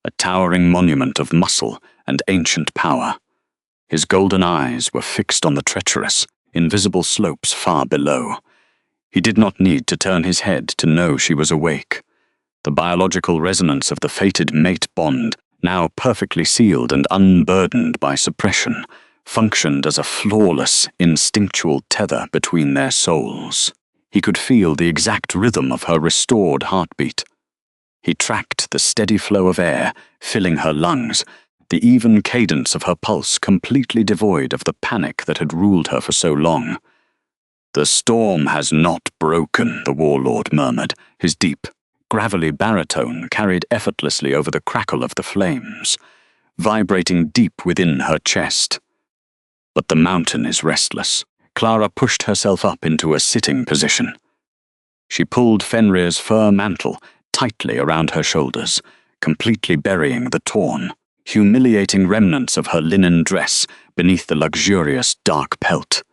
a towering monument of muscle and ancient power. His golden eyes were fixed on the treacherous, invisible slopes far below. He did not need to turn his head to know she was awake. The biological resonance of the fated mate bond, now perfectly sealed and unburdened by suppression, functioned as a flawless, instinctual tether between their souls. He could feel the exact rhythm of her restored heartbeat. He tracked the steady flow of air, filling her lungs, the even cadence of her pulse completely devoid of the panic that had ruled her for so long. "The storm has not broken," the warlord murmured, his deep, gravelly baritone carried effortlessly over the crackle of the flames, vibrating deep within her chest. "But the mountain is restless." Clara pushed herself up into a sitting position. She pulled Fenrir's fur mantle tightly around her shoulders, completely burying the torn, humiliating remnants of her linen dress beneath the luxurious dark pelt.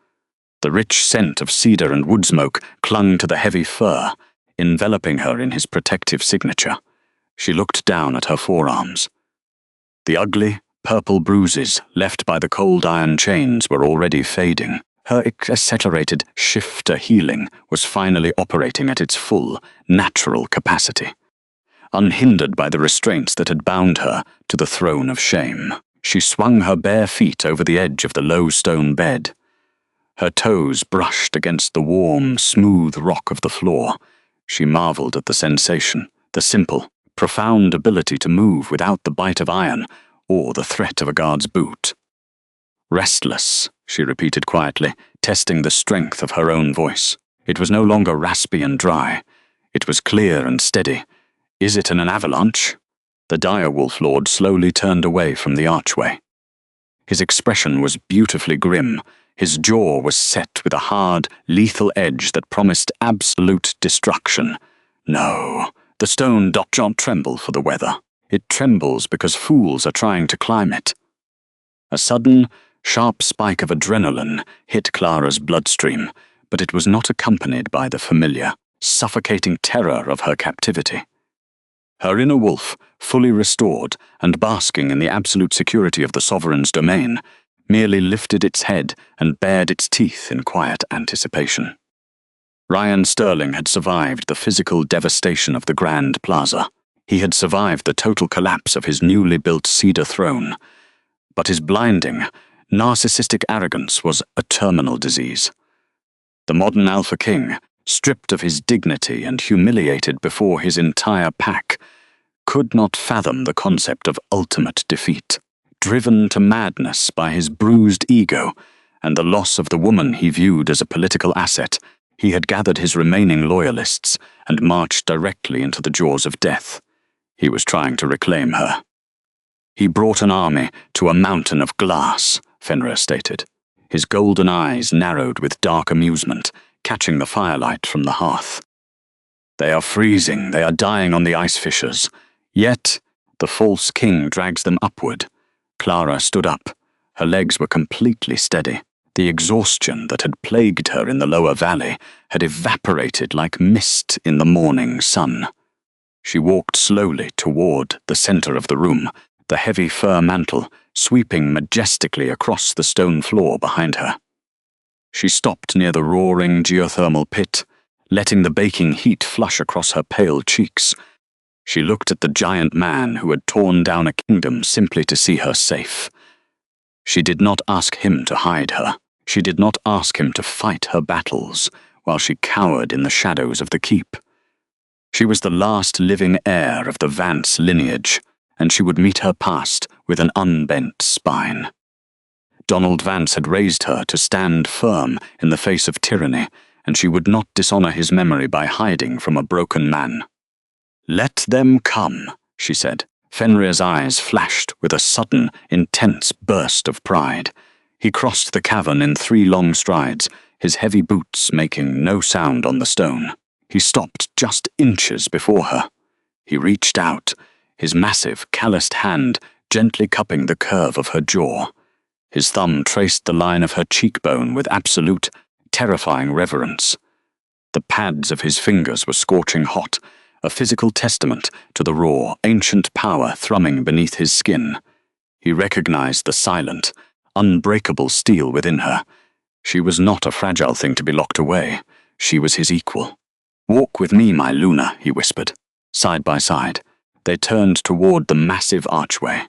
The rich scent of cedar and wood smoke clung to the heavy fur, enveloping her in his protective signature. She looked down at her forearms. The ugly, purple bruises left by the cold iron chains were already fading. Her accelerated shifter healing was finally operating at its full, natural capacity. Unhindered by the restraints that had bound her to the throne of shame, she swung her bare feet over the edge of the low stone bed. Her toes brushed against the warm, smooth rock of the floor. She marveled at the sensation, the simple, profound ability to move without the bite of iron or the threat of a guard's boot. Restless, she repeated quietly, testing the strength of her own voice. It was no longer raspy and dry. It was clear and steady. Is it an avalanche? The Direwolf Lord slowly turned away from the archway. His expression was beautifully grim. His jaw was set with a hard, lethal edge that promised absolute destruction. No, the stone does not tremble for the weather. It trembles because fools are trying to climb it. A sudden, sharp spike of adrenaline hit Clara's bloodstream, but it was not accompanied by the familiar, suffocating terror of her captivity. Her inner wolf, fully restored and basking in the absolute security of the sovereign's domain, merely lifted its head and bared its teeth in quiet anticipation. Ryan Sterling had survived the physical devastation of the Grand Plaza. He had survived the total collapse of his newly built cedar throne. But his blinding, narcissistic arrogance was a terminal disease. The modern Alpha King, stripped of his dignity and humiliated before his entire pack, could not fathom the concept of ultimate defeat. Driven to madness by his bruised ego and the loss of the woman he viewed as a political asset, he had gathered his remaining loyalists and marched directly into the jaws of death. He was trying to reclaim her. He brought an army to a mountain of glass, Fenrir stated. His golden eyes narrowed with dark amusement, catching the firelight from the hearth. They are freezing, they are dying on the ice fissures. Yet, the false king drags them upward. Clara stood up. Her legs were completely steady. The exhaustion that had plagued her in the lower valley had evaporated like mist in the morning sun. She walked slowly toward the center of the room, the heavy fur mantle sweeping majestically across the stone floor behind her. She stopped near the roaring geothermal pit, letting the baking heat flush across her pale cheeks. She looked at the giant man who had torn down a kingdom simply to see her safe. She did not ask him to hide her. She did not ask him to fight her battles while she cowered in the shadows of the keep. She was the last living heir of the Vance lineage, and she would meet her past with an unbent spine. Donald Vance had raised her to stand firm in the face of tyranny, and she would not dishonor his memory by hiding from a broken man. "Let them come," she said. Fenrir's eyes flashed with a sudden, intense burst of pride. He crossed the cavern in 3 long strides, his heavy boots making no sound on the stone. He stopped just inches before her. He reached out, his massive, calloused hand gently cupping the curve of her jaw. His thumb traced the line of her cheekbone with absolute, terrifying reverence. The pads of his fingers were scorching hot, a physical testament to the raw, ancient power thrumming beneath his skin. He recognized the silent, unbreakable steel within her. She was not a fragile thing to be locked away. She was his equal. "Walk with me, my Luna," he whispered. Side by side, they turned toward the massive archway.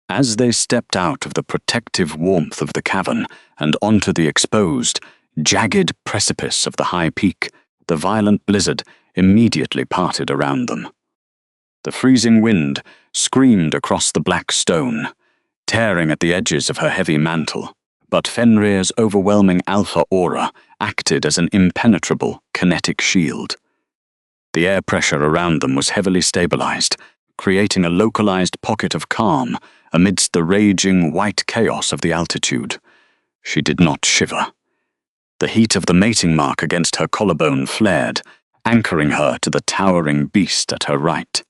As they stepped out of the protective warmth of the cavern and onto the exposed, jagged precipice of the high peak, the violent blizzard immediately parted around them. The freezing wind screamed across the black stone, tearing at the edges of her heavy mantle, but Fenrir's overwhelming alpha aura acted as an impenetrable kinetic shield. The air pressure around them was heavily stabilized, creating a localized pocket of calm amidst the raging white chaos of the altitude. She did not shiver. The heat of the mating mark against her collarbone flared, anchoring her to the towering beast at her right.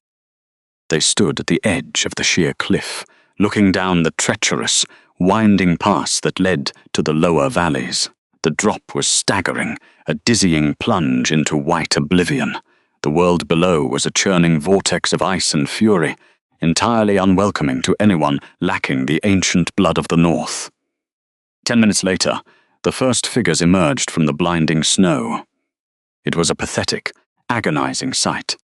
They stood at the edge of the sheer cliff, looking down the treacherous, winding pass that led to the lower valleys. The drop was staggering, a dizzying plunge into white oblivion. The world below was a churning vortex of ice and fury, entirely unwelcoming to anyone lacking the ancient blood of the North. 10 minutes later, the first figures emerged from the blinding snow. It was a pathetic, agonizing sight.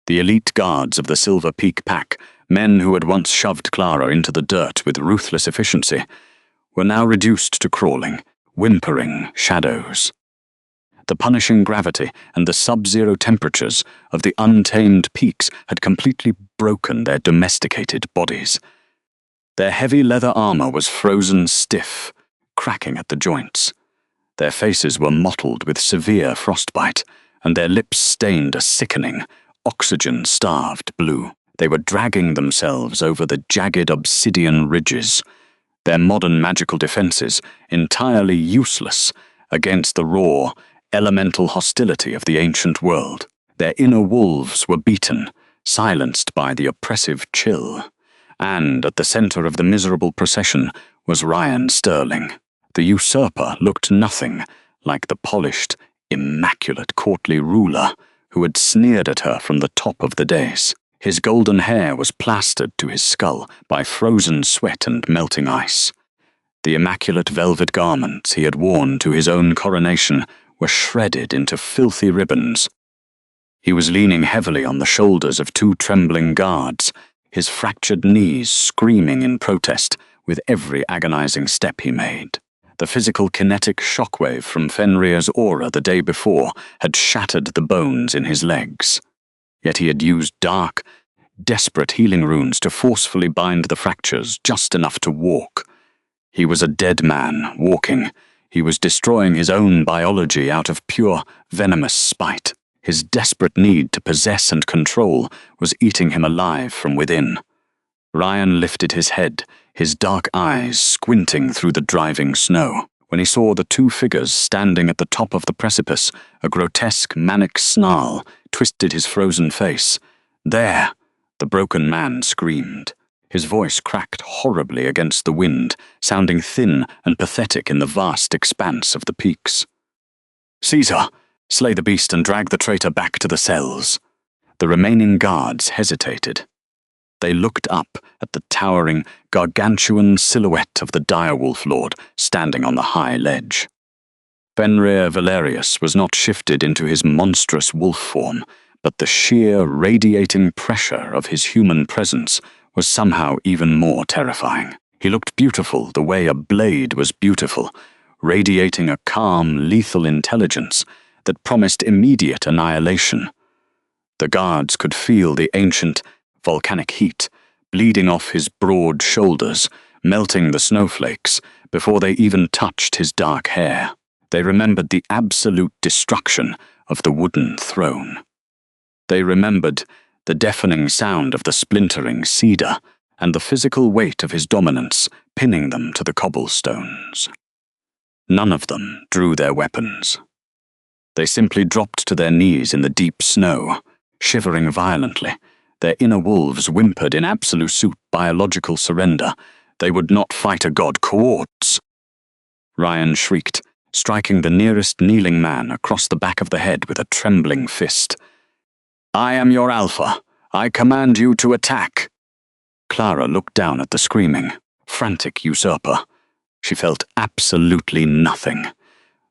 The elite guards of the Silver Peak Pack, men who had once shoved Clara into the dirt with ruthless efficiency, were now reduced to crawling, whimpering shadows. The punishing gravity and the sub-zero temperatures of the untamed peaks had completely broken their domesticated bodies. Their heavy leather armor was frozen stiff, cracking at the joints. Their faces were mottled with severe frostbite, and their lips stained a sickening, oxygen-starved blue. They were dragging themselves over the jagged obsidian ridges, their modern magical defenses entirely useless against the raw, elemental hostility of the ancient world. Their inner wolves were beaten, silenced by the oppressive chill. And at the center of the miserable procession was Ryan Sterling. The usurper looked nothing like the polished, immaculate courtly ruler who had sneered at her from the top of the dais. His golden hair was plastered to his skull by frozen sweat and melting ice. The immaculate velvet garments he had worn to his own coronation were shredded into filthy ribbons. He was leaning heavily on the shoulders of two trembling guards, his fractured knees screaming in protest with every agonizing step he made. The physical kinetic shockwave from Fenrir's aura the day before had shattered the bones in his legs. Yet he had used dark, desperate healing runes to forcefully bind the fractures just enough to walk. He was a dead man walking. He was destroying his own biology out of pure, venomous spite. His desperate need to possess and control was eating him alive from within. Ryan lifted his head, his dark eyes squinting through the driving snow. When he saw the two figures standing at the top of the precipice, a grotesque, manic snarl twisted his frozen face. "There!" the broken man screamed. His voice cracked horribly against the wind, sounding thin and pathetic in the vast expanse of the peaks. "Caesar! Slay the beast and drag the traitor back to the cells." The remaining guards hesitated. They looked up at the towering, gargantuan silhouette of the Direwolf Lord standing on the high ledge. Fenrir Valerius was not shifted into his monstrous wolf form, but the sheer, radiating pressure of his human presence was somehow even more terrifying. He looked beautiful the way a blade was beautiful, radiating a calm, lethal intelligence that promised immediate annihilation. The guards could feel the ancient, volcanic heat bleeding off his broad shoulders, melting the snowflakes before they even touched his dark hair. They remembered the absolute destruction of the wooden throne. They remembered the deafening sound of the splintering cedar and the physical weight of his dominance pinning them to the cobblestones. None of them drew their weapons. They simply dropped to their knees in the deep snow, shivering violently. Their inner wolves whimpered in absolute biological surrender. They would not fight a god cohorts. Ryan shrieked, striking the nearest kneeling man across the back of the head with a trembling fist. "I am your alpha. I command you to attack." Clara looked down at the screaming, frantic usurper. She felt absolutely nothing.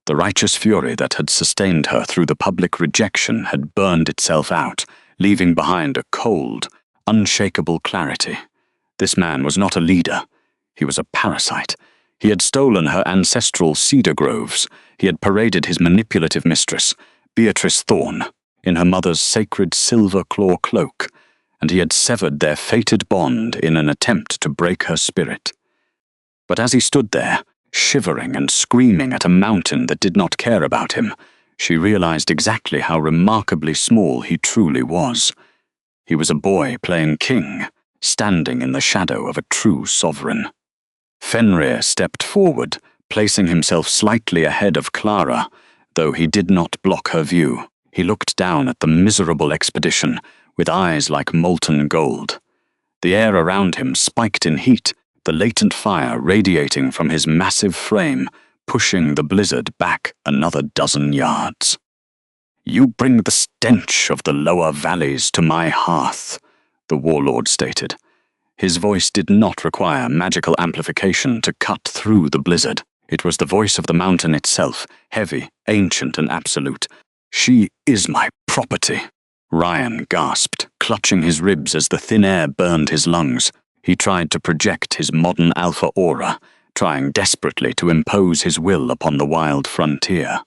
The righteous fury that had sustained her through the public rejection had burned itself out, leaving behind a cold, unshakable clarity. This man was not a leader. He was a parasite. He had stolen her ancestral cedar groves. He had paraded his manipulative mistress, Beatrice Thorne, in her mother's sacred silver claw cloak, and he had severed their fated bond in an attempt to break her spirit. But as he stood there, shivering and screaming at a mountain that did not care about him, she realized exactly how remarkably small he truly was. He was a boy playing king, standing in the shadow of a true sovereign. Fenrir stepped forward, placing himself slightly ahead of Clara, though he did not block her view. He looked down at the miserable expedition with eyes like molten gold. The air around him spiked in heat, the latent fire radiating from his massive frame, pushing the blizzard back another dozen yards. "You bring the stench of the lower valleys to my hearth," the warlord stated. His voice did not require magical amplification to cut through the blizzard. It was the voice of the mountain itself, heavy, ancient, and absolute. "She is my property," Ryan gasped, clutching his ribs as the thin air burned his lungs. He tried to project his modern alpha aura, trying desperately to impose his will upon the wild frontier.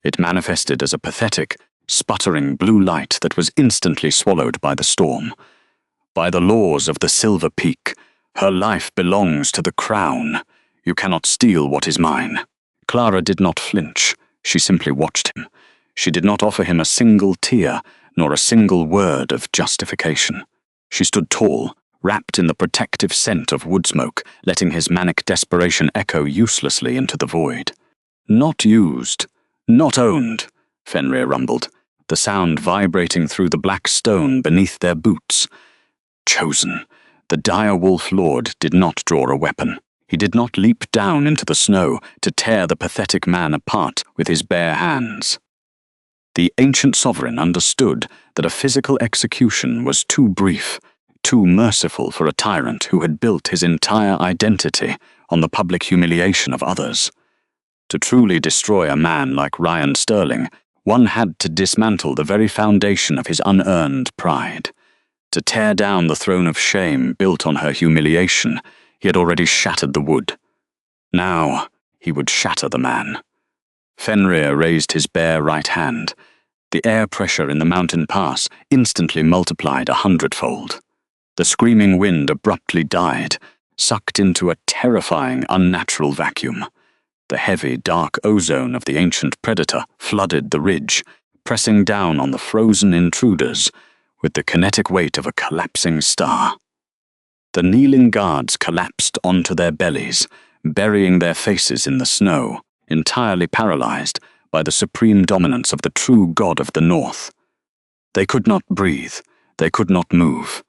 It manifested as a pathetic, sputtering blue light that was instantly swallowed by the storm. "By the laws of the Silver Peak, her life belongs to the crown. You cannot steal what is mine." Clara did not flinch. She simply watched him. She did not offer him a single tear, nor a single word of justification. She stood tall, wrapped in the protective scent of wood smoke, letting his manic desperation echo uselessly into the void. "Not used, not owned," Fenrir rumbled, the sound vibrating through the black stone beneath their boots. Chosen. The Direwolf Lord did not draw a weapon. He did not leap down into the snow to tear the pathetic man apart with his bare hands. The ancient sovereign understood that a physical execution was too brief, too merciful for a tyrant who had built his entire identity on the public humiliation of others. To truly destroy a man like Ryan Sterling, one had to dismantle the very foundation of his unearned pride. To tear down the throne of shame built on her humiliation, he had already shattered the wood. Now he would shatter the man. Fenrir raised his bare right hand. The air pressure in the mountain pass instantly multiplied 100-fold. The screaming wind abruptly died, sucked into a terrifying, unnatural vacuum. The heavy, dark ozone of the ancient predator flooded the ridge, pressing down on the frozen intruders with the kinetic weight of a collapsing star. The kneeling guards collapsed onto their bellies, burying their faces in the snow, entirely paralyzed by the supreme dominance of the true god of the north. They could not breathe. They could not move.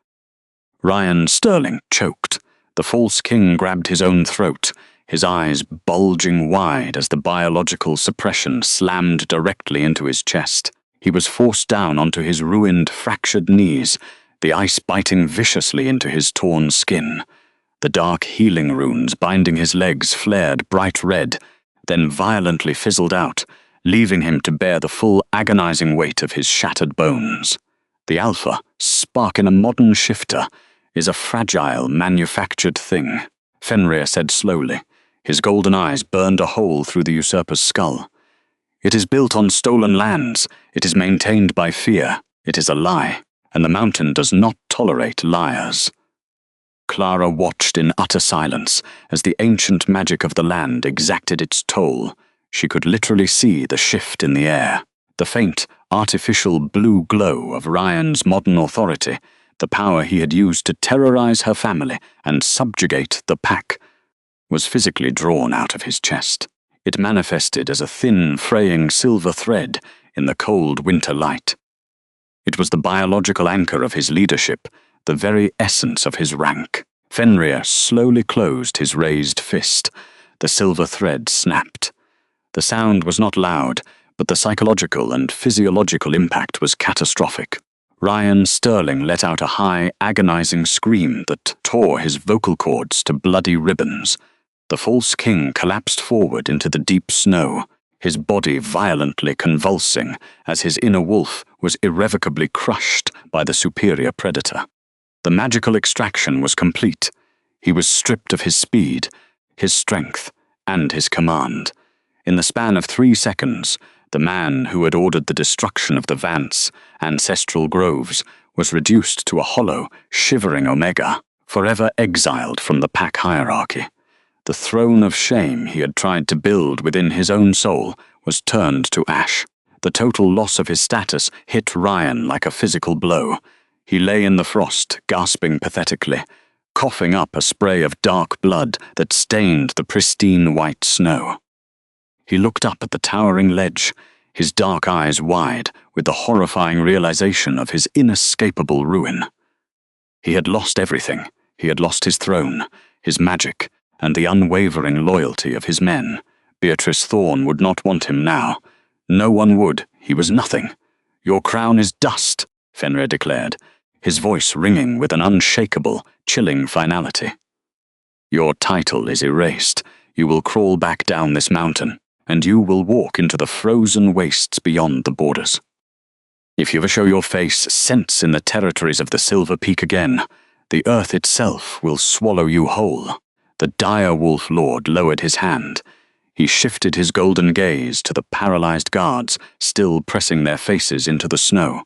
Ryan Sterling choked. The false king grabbed his own throat, his eyes bulging wide as the biological suppression slammed directly into his chest. He was forced down onto his ruined, fractured knees, the ice biting viciously into his torn skin. The dark healing runes binding his legs flared bright red, then violently fizzled out, leaving him to bear the full agonizing weight of his shattered bones. The Alpha, spark in a modern shifter, is a fragile, manufactured thing, Fenrir said slowly. His golden eyes burned a hole through the usurper's skull. It is built on stolen lands. It is maintained by fear. It is a lie, and the mountain does not tolerate liars. Clara watched in utter silence as the ancient magic of the land exacted its toll. She could literally see the shift in the air, the faint, artificial blue glow of Ryan's modern authority, the power he had used to terrorize her family and subjugate the pack, was physically drawn out of his chest. It manifested as a thin, fraying silver thread in the cold winter light. It was the biological anchor of his leadership, the very essence of his rank. Fenrir slowly closed his raised fist. The silver thread snapped. The sound was not loud, but the psychological and physiological impact was catastrophic. Ryan Sterling let out a high, agonizing scream that tore his vocal cords to bloody ribbons. The false king collapsed forward into the deep snow, his body violently convulsing as his inner wolf was irrevocably crushed by the superior predator. The magical extraction was complete. He was stripped of his speed, his strength, and his command. In the span of 3 seconds, the man who had ordered the destruction of the Vance ancestral groves was reduced to a hollow, shivering omega, forever exiled from the pack hierarchy. The throne of shame he had tried to build within his own soul was turned to ash. The total loss of his status hit Ryan like a physical blow. He lay in the frost, gasping pathetically, coughing up a spray of dark blood that stained the pristine white snow. He looked up at the towering ledge, his dark eyes wide with the horrifying realization of his inescapable ruin. He had lost everything. He had lost his throne, his magic, and the unwavering loyalty of his men. Beatrice Thorne would not want him now. No one would. He was nothing. "Your crown is dust," Fenrir declared. his voice ringing with an unshakable, chilling finality. Your title is erased. You will crawl back down this mountain, and you will walk into the frozen wastes beyond the borders. If you ever show your face since in the territories of the Silver Peak again, the earth itself will swallow you whole. The Direwolf Lord lowered his hand. He shifted his golden gaze to the paralyzed guards still pressing their faces into the snow.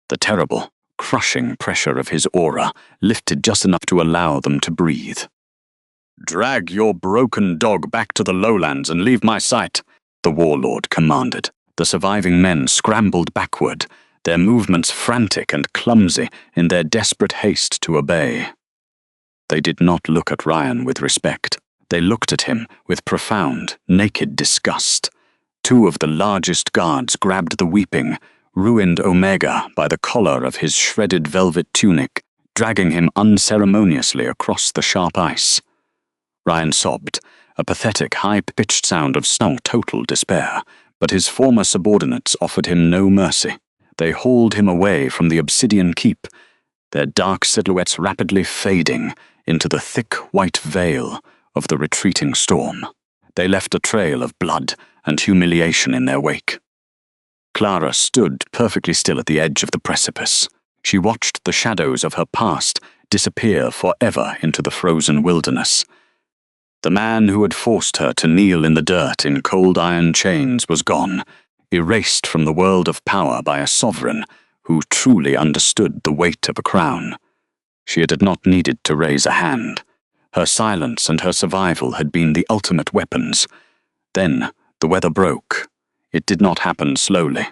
The terrible, crushing pressure of his aura lifted just enough to allow them to breathe. "Drag your broken dog back to the lowlands and leave my sight," the warlord commanded. The surviving men scrambled backward, their movements frantic and clumsy in their desperate haste to obey. They did not look at Ryan with respect. They looked at him with profound, naked disgust. Two of the largest guards grabbed the weeping, ruined Omega by the collar of his shredded velvet tunic, dragging him unceremoniously across the sharp ice. Ryan sobbed, a pathetic, high-pitched sound of total despair, but his former subordinates offered him no mercy. They hauled him away from the obsidian keep, their dark silhouettes rapidly fading into the thick white veil of the retreating storm. They left a trail of blood and humiliation in their wake. Clara stood perfectly still at the edge of the precipice. She watched the shadows of her past disappear forever into the frozen wilderness. The man who had forced her to kneel in the dirt in cold iron chains was gone, erased from the world of power by a sovereign who truly understood the weight of a crown. She had not needed to raise a hand. Her silence and her survival had been the ultimate weapons. Then the weather broke. It did not happen slowly.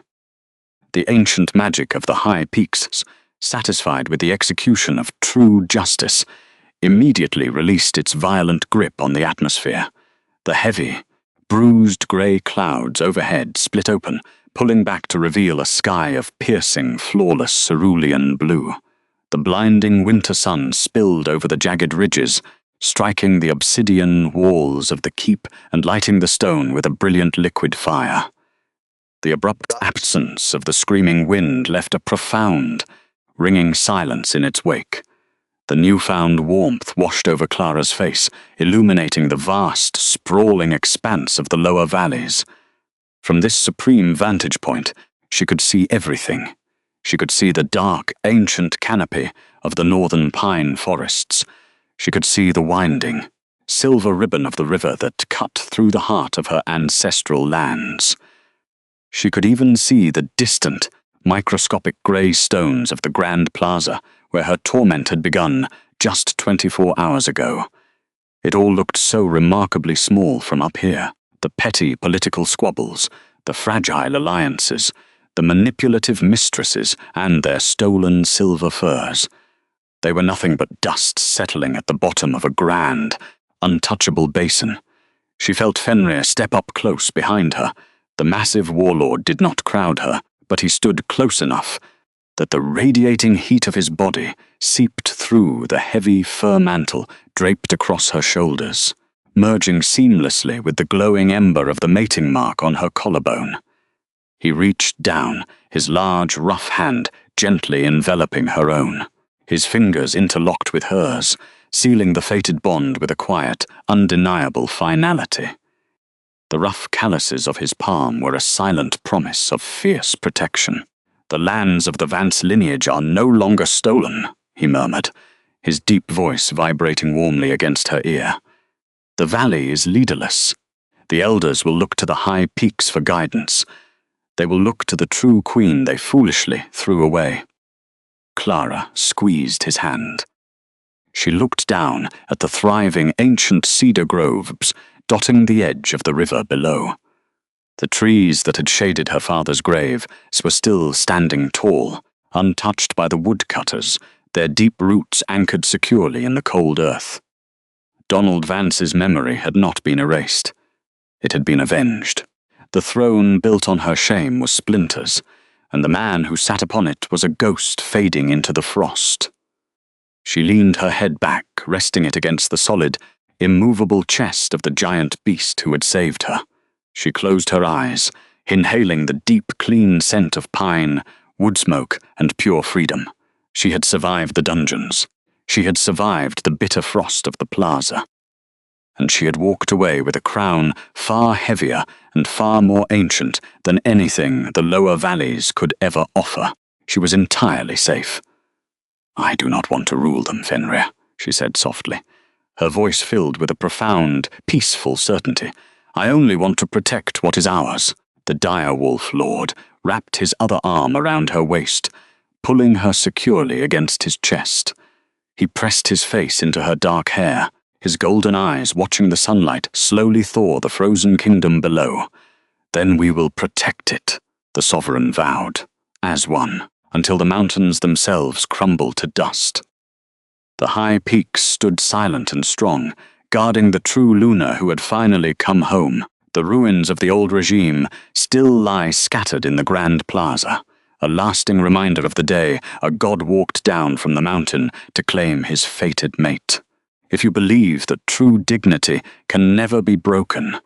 The ancient magic of the high peaks, satisfied with the execution of true justice, immediately released its violent grip on the atmosphere. The heavy, bruised grey clouds overhead split open, pulling back to reveal a sky of piercing, flawless cerulean blue. The blinding winter sun spilled over the jagged ridges, striking the obsidian walls of the keep and lighting the stone with a brilliant liquid fire. The abrupt absence of the screaming wind left a profound, ringing silence in its wake. The newfound warmth washed over Clara's face, illuminating the vast, sprawling expanse of the lower valleys. From this supreme vantage point, she could see everything. She could see the dark, ancient canopy of the northern pine forests. She could see the winding, silver ribbon of the river that cut through the heart of her ancestral lands. She could even see the distant, microscopic grey stones of the Grand Plaza, where her torment had begun just 24 hours ago. It all looked so remarkably small from up here. The petty political squabbles, the fragile alliances, the manipulative mistresses and their stolen silver furs. They were nothing but dust settling at the bottom of a grand, untouchable basin. She felt Fenrir step up close behind her. The massive warlord did not crowd her, but he stood close enough that the radiating heat of his body seeped through the heavy fur mantle draped across her shoulders, merging seamlessly with the glowing ember of the mating mark on her collarbone. He reached down, his large, rough hand gently enveloping her own, his fingers interlocked with hers, sealing the fated bond with a quiet, undeniable finality. The rough calluses of his palm were a silent promise of fierce protection. "The lands of the Vance lineage are no longer stolen," he murmured, his deep voice vibrating warmly against her ear. "The valley is leaderless. The elders will look to the high peaks for guidance. They will look to the true queen they foolishly threw away." Clara squeezed his hand. She looked down at the thriving ancient cedar groves dotting the edge of the river below. The trees that had shaded her father's grave were still standing tall, untouched by the woodcutters, their deep roots anchored securely in the cold earth. Donald Vance's memory had not been erased. It had been avenged. The throne built on her shame was splinters, and the man who sat upon it was a ghost fading into the frost. She leaned her head back, resting it against the solid, immovable chest of the giant beast who had saved her. She closed her eyes, inhaling the deep, clean scent of pine, wood smoke, and pure freedom. She had survived the dungeons. She had survived the bitter frost of the plaza. And she had walked away with a crown far heavier and far more ancient than anything the lower valleys could ever offer. She was entirely safe. "I do not want to rule them, Fenrir," she said softly, her voice filled with a profound, peaceful certainty. "I only want to protect what is ours." The Direwolf Lord wrapped his other arm around her waist, pulling her securely against his chest. He pressed his face into her dark hair, his golden eyes watching the sunlight slowly thaw the frozen kingdom below. "Then we will protect it," the sovereign vowed, as one, until the mountains themselves crumble to dust. The high peaks stood silent and strong, guarding the true Luna who had finally come home. The ruins of the old regime still lie scattered in the Grand Plaza, a lasting reminder of the day a god walked down from the mountain to claim his fated mate. If you believe that true dignity can never be broken,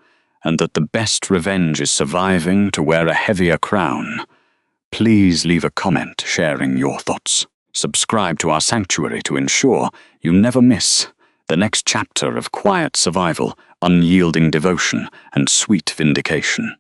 and that the best revenge is surviving to wear a heavier crown, please leave a comment sharing your thoughts. Subscribe to our sanctuary to ensure you never miss the next chapter of quiet survival, unyielding devotion, and sweet vindication.